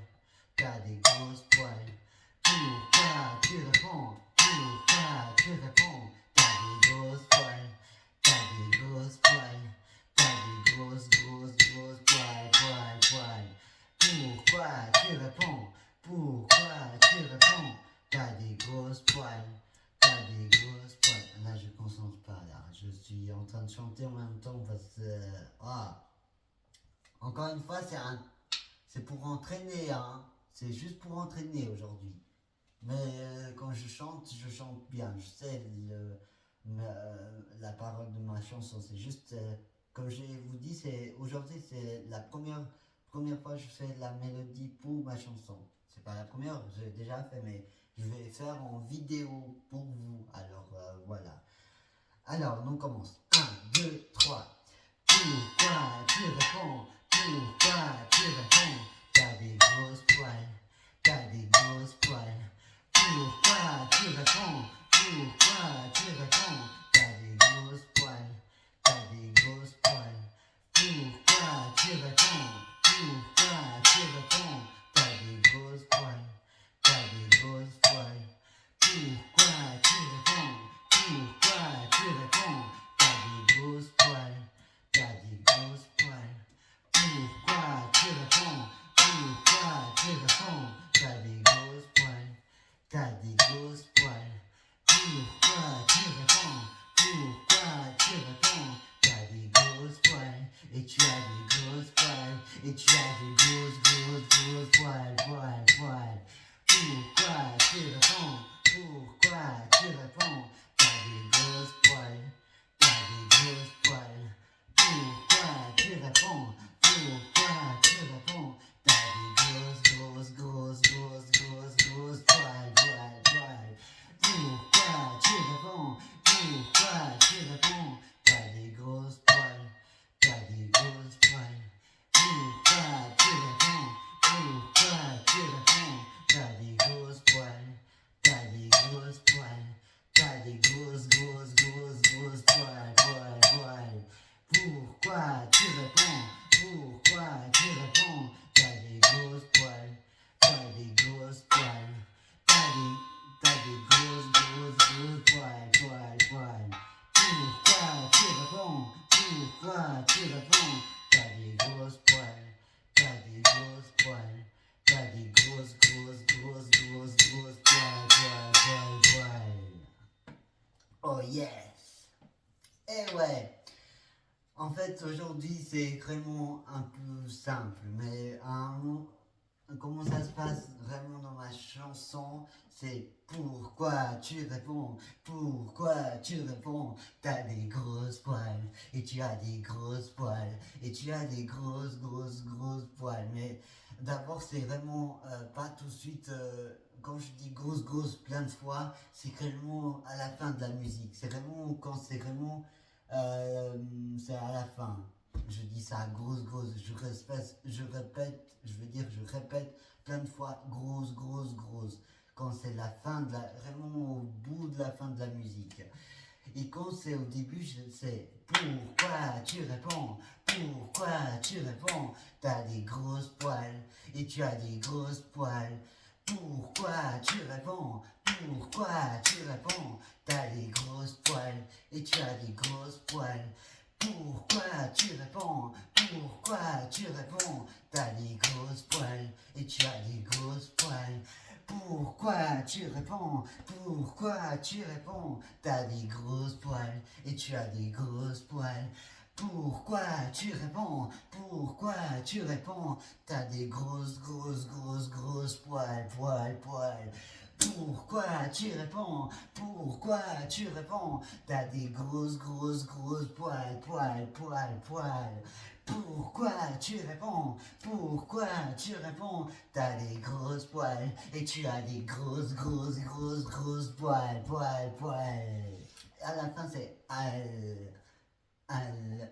t'as des grosses poils. Pourquoi tu réponds? Pourquoi tu réponds? T'as des grosses poils, t'as des grosses poils. T'as des grosses poils, poils. Pourquoi tu réponds? Pourquoi tu réponds? T'as des grosses poils, t'as des grosses poils. Là, je ne concentre pas, là. Je suis en train de chanter en même temps parce que... Encore une fois, c'est pour entraîner, hein. C'est juste pour entraîner aujourd'hui. Mais quand je chante bien. Je sais la parole de ma chanson. C'est juste, comme je vous dis, aujourd'hui, c'est la première fois que je fais la mélodie pour ma chanson. C'est pas la première, j'ai déjà fait, mais je vais faire en vidéo pour vous. Alors voilà. Alors, on commence. 1, 2, 3. Pourquoi tu réponds? Pourquoi tu réponds? T'as des grosses poils, t'as des grosses poils. Pourquoi tu réponds? Pourquoi tu réponds? T'as des grosses poils, t'as des grosses poils. Pourquoi tu réponds? Pourquoi tu réponds? T'as des grosses poils, t'as des grosses poils. Pourquoi tu réponds? Pourquoi tu réponds? T'as des grosses poils, t'as des grosses poils. Pourquoi tu réponds? Pourquoi tu réponds? T'as des grosses poils, t'as des grosses poils. Pourquoi tu réponds? Pourquoi tu réponds? T'as des grosses poils, et tu as des grosses poils, et tu as des grosses poils, poils. Pourquoi tu réponds? Pourquoi tu réponds? T'as des grosses poils, t'as des grosses poils. Pourquoi tu réponds? Pourquoi tu réponds? T'as des grosses poils, poils. Pourquoi tu réponds? Pourquoi tu réponds? T'as des grosses poils, t'as des grosses poils. Pourquoi tu réponds? Pourquoi tu réponds? T'as des grosses poils, t'as des grosses poils. T'as des grosses poils, poils. Pourquoi tu réponds? Pourquoi tu réponds? T'as des grosses poils, t'as des grosses poils. T'as des grosses poils. Pourquoi tu réponds? Pourquoi tu réponds? T'as des grosses poils, t'as des grosses poils. T'as des grosses poils. Oh yes! Eh ouais! En fait, aujourd'hui, c'est vraiment un peu simple, mais comment ça se passe vraiment dans ma chanson, c'est pourquoi tu réponds, pourquoi tu réponds, t'as des grosses poils, et tu as des grosses poils, et tu as des grosses poils, mais d'abord c'est vraiment pas tout de suite, quand je dis grosse plein de fois, c'est vraiment à la fin de la musique, c'est vraiment quand c'est vraiment, c'est à la fin. Je dis ça grosse, je répète plein de fois grosse. Quand c'est la fin vraiment au bout de la fin de la musique. Et quand c'est au début, c'est pourquoi tu réponds, t'as des grosses poils, et tu as des grosses poils. Pourquoi tu réponds, t'as des grosses poils, et tu as des grosses poils. Pourquoi tu réponds? T'as des grosses poils, et tu as des grosses poils. Pourquoi tu réponds? T'as des grosses poils, et tu as des grosses poils. Pourquoi tu réponds? Pourquoi tu réponds? T'as des grosses poils, poils, poils. Pourquoi tu réponds? Pourquoi tu réponds? T'as des grosses poils, poils, poils, poils. Pourquoi tu réponds? Pourquoi tu réponds? T'as des grosses poils et tu as des grosses poils, poils, poils. À la fin c'est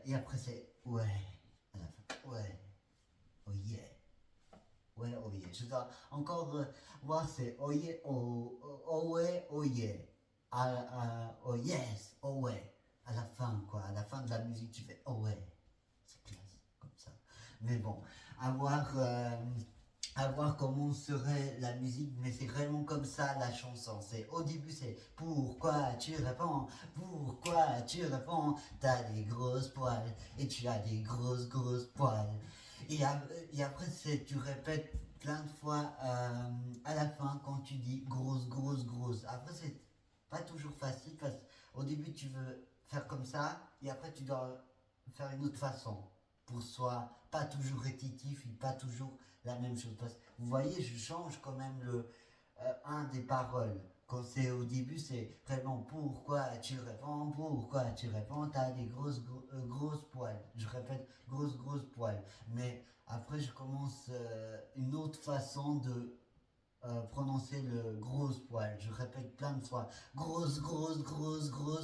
et après c'est ouais. À la fin, ouais. Oh yeah. Ouais, oh yeah. Je dois encore voir, c'est oh yeah, oh ouais, oh yeah. Oh yes, oh ouais. À la fin, quoi. À la fin de la musique, tu fais oh ouais. C'est classe, comme ça. Mais bon, à voir comment serait la musique, mais c'est vraiment comme ça la chanson. C'est au début c'est pourquoi tu réponds, pourquoi tu réponds, t'as des grosses poils et tu as des grosses poils. Et après c'est tu répètes plein de fois à la fin quand tu dis grosse. Après c'est pas toujours facile parce qu'au début tu veux faire comme ça et après tu dois faire une autre façon pour soit pas toujours répétitif et pas toujours la même chose. Parce que vous voyez, je change quand même un des paroles. Quand c'est au début, c'est vraiment pourquoi tu réponds, t'as des grosses poils. Je répète, grosses poils. Mais après, je commence une autre façon de prononcer le grosse poil. Je répète plein de fois, grosse poil,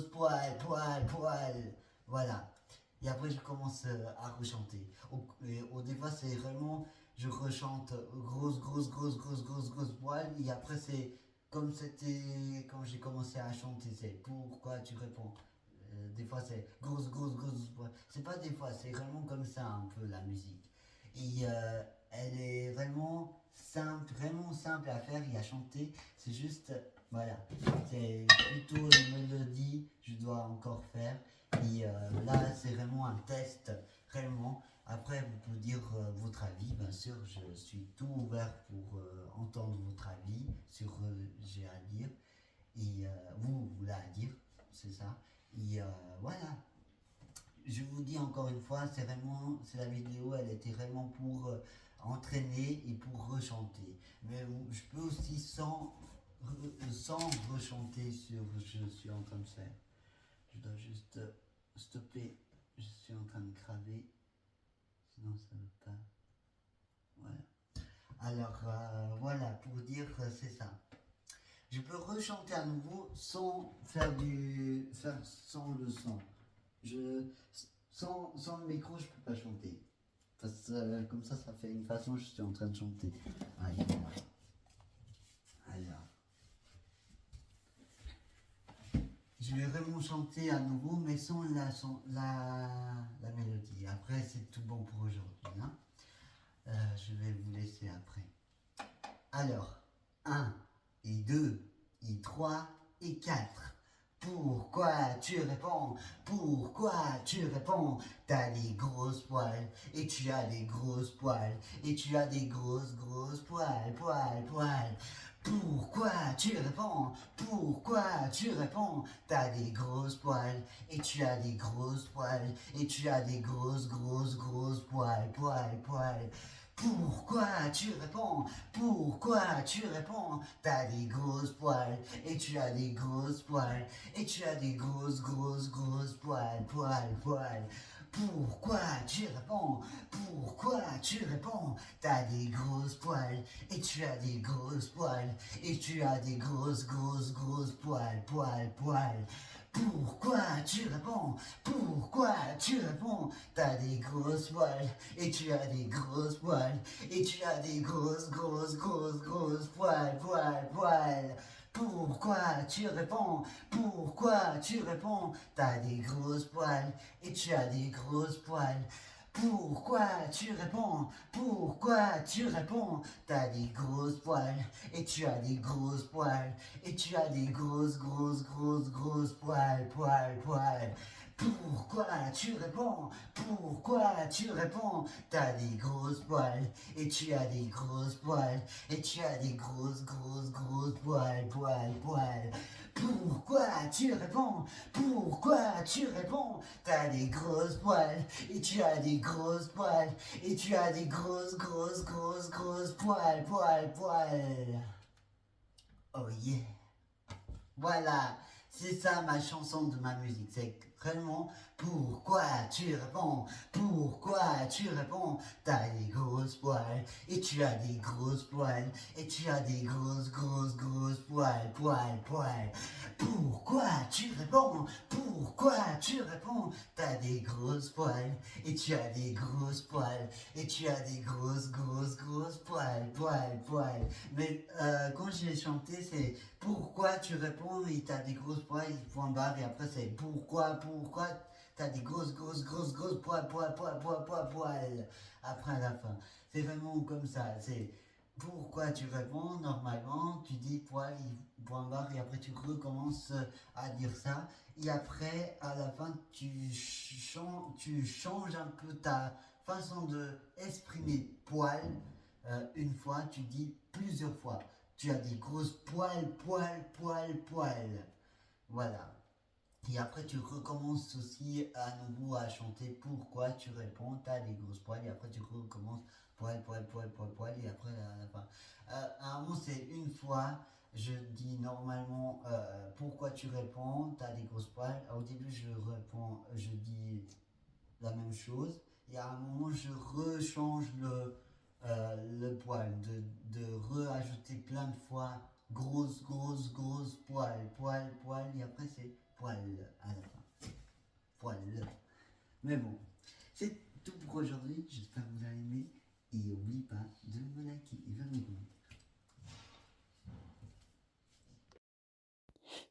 poil. Voilà. Et après, je commence à rechanter. Au départ, c'est vraiment, je rechante grosse poil. Et après, c'est comme c'était quand j'ai commencé à chanter, c'est pourquoi tu réponds. Des fois, c'est grosse poil. C'est pas des fois, c'est vraiment comme ça un peu la musique. Et elle est vraiment simple à faire et à chanter. C'est juste, voilà, c'est plutôt une mélodie, je dois encore faire. Et là, c'est vraiment un test, réellement. Après, vous pouvez dire votre avis, bien sûr, je suis tout ouvert pour entendre votre avis sur j'ai à dire. Et vous l'avez à dire, c'est ça. Et voilà, je vous dis encore une fois, c'est la vidéo, elle était vraiment pour entraîner et pour rechanter. Mais je peux aussi sans rechanter sur je suis en train de faire. Je dois juste stopper, je suis en train de craver, sinon ça ne veut pas. Voilà. Alors voilà, pour dire c'est ça. Je peux rechanter à nouveau sans faire sans le son. Sans le micro, je peux pas chanter. Parce que comme ça fait une façon, je suis en train de chanter. Allez, alors. Je vais vraiment chanter à nouveau, mais sans la mélodie. Après, c'est tout bon pour aujourd'hui. Hein. Je vais vous laisser après. Alors, 1 et 2 et 3 et 4. Pourquoi tu réponds? Pourquoi tu réponds? T'as des grosses poils et tu as des grosses poils et tu as des grosses poils, poils. Pourquoi tu réponds? Pourquoi tu réponds? T'as des grosses poils et tu as des grosses poils et tu as des grosses poils, poils. Pourquoi tu réponds? Pourquoi tu réponds? T'as des grosses poils et tu as des grosses poils et tu as des grosses poils, poils. Pourquoi tu réponds? Pourquoi tu réponds? T'as des grosses poils et tu as des grosses poils et tu as des grosses poils, poils. Pourquoi tu réponds? Pourquoi tu réponds? T'as des grosses poils et tu as des grosses poils et tu as des grosses poils, poils. Pourquoi tu réponds? Pourquoi tu réponds? T'as des grosses poils et tu as des grosses poils. Pourquoi tu réponds? Pourquoi tu réponds? T'as des grosses poils et tu as des grosses poils et tu as des grosses poils, poils. Pourquoi tu réponds? Pourquoi tu réponds? T'as des grosses poils et tu as des grosses poils et tu as des grosses poils, poils. Pourquoi tu réponds? Pourquoi tu réponds? T'as des grosses poils, et tu as des grosses poils, et tu as des grosses poils, poils. Oh yeah. Voilà, c'est ça ma chanson de ma musique. C'est vraiment pourquoi tu réponds, pourquoi tu réponds. T'as des grosses poils, et tu as des grosses poils, et tu as des grosses poils. Pourquoi tu réponds, pourquoi tu réponds. T'as des grosses poils, et tu as des grosses poils, et tu as des grosses poils. Mais quand j'ai chanté, c'est pourquoi tu réponds et t'as des grosses poils, point barre, et après c'est pourquoi t'as des grosses poils, après à la fin. C'est vraiment comme ça, c'est pourquoi tu réponds, normalement, tu dis poil, point barre, et après tu recommences à dire ça, et après, à la fin, tu changes un peu ta façon de exprimer poil, une fois, tu dis plusieurs fois. Tu as des grosses poils. Voilà. Et après, tu recommences aussi à nouveau à chanter pourquoi tu réponds, t'as des grosses poils. Et après, tu recommences poil. Et après, à la fin. À un moment, c'est une fois, je dis normalement pourquoi tu réponds, t'as des grosses poils. Au début, je dis la même chose. Et à un moment, je rechange le poil, de re-ajouter plein de fois grosse poil, et après c'est poil à la fin. Poil. Mais bon, c'est tout pour aujourd'hui. J'espère que vous allez aimer. Et n'oublie pas de me liker et faire mes commentaires.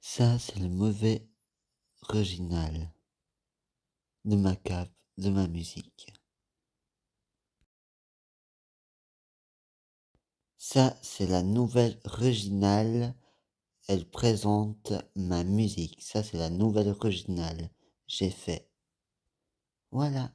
Ça, c'est le mauvais original de ma cape, de ma musique. Ça, c'est la nouvelle originale. Elle présente ma musique. Ça, c'est la nouvelle originale. J'ai fait. Voilà.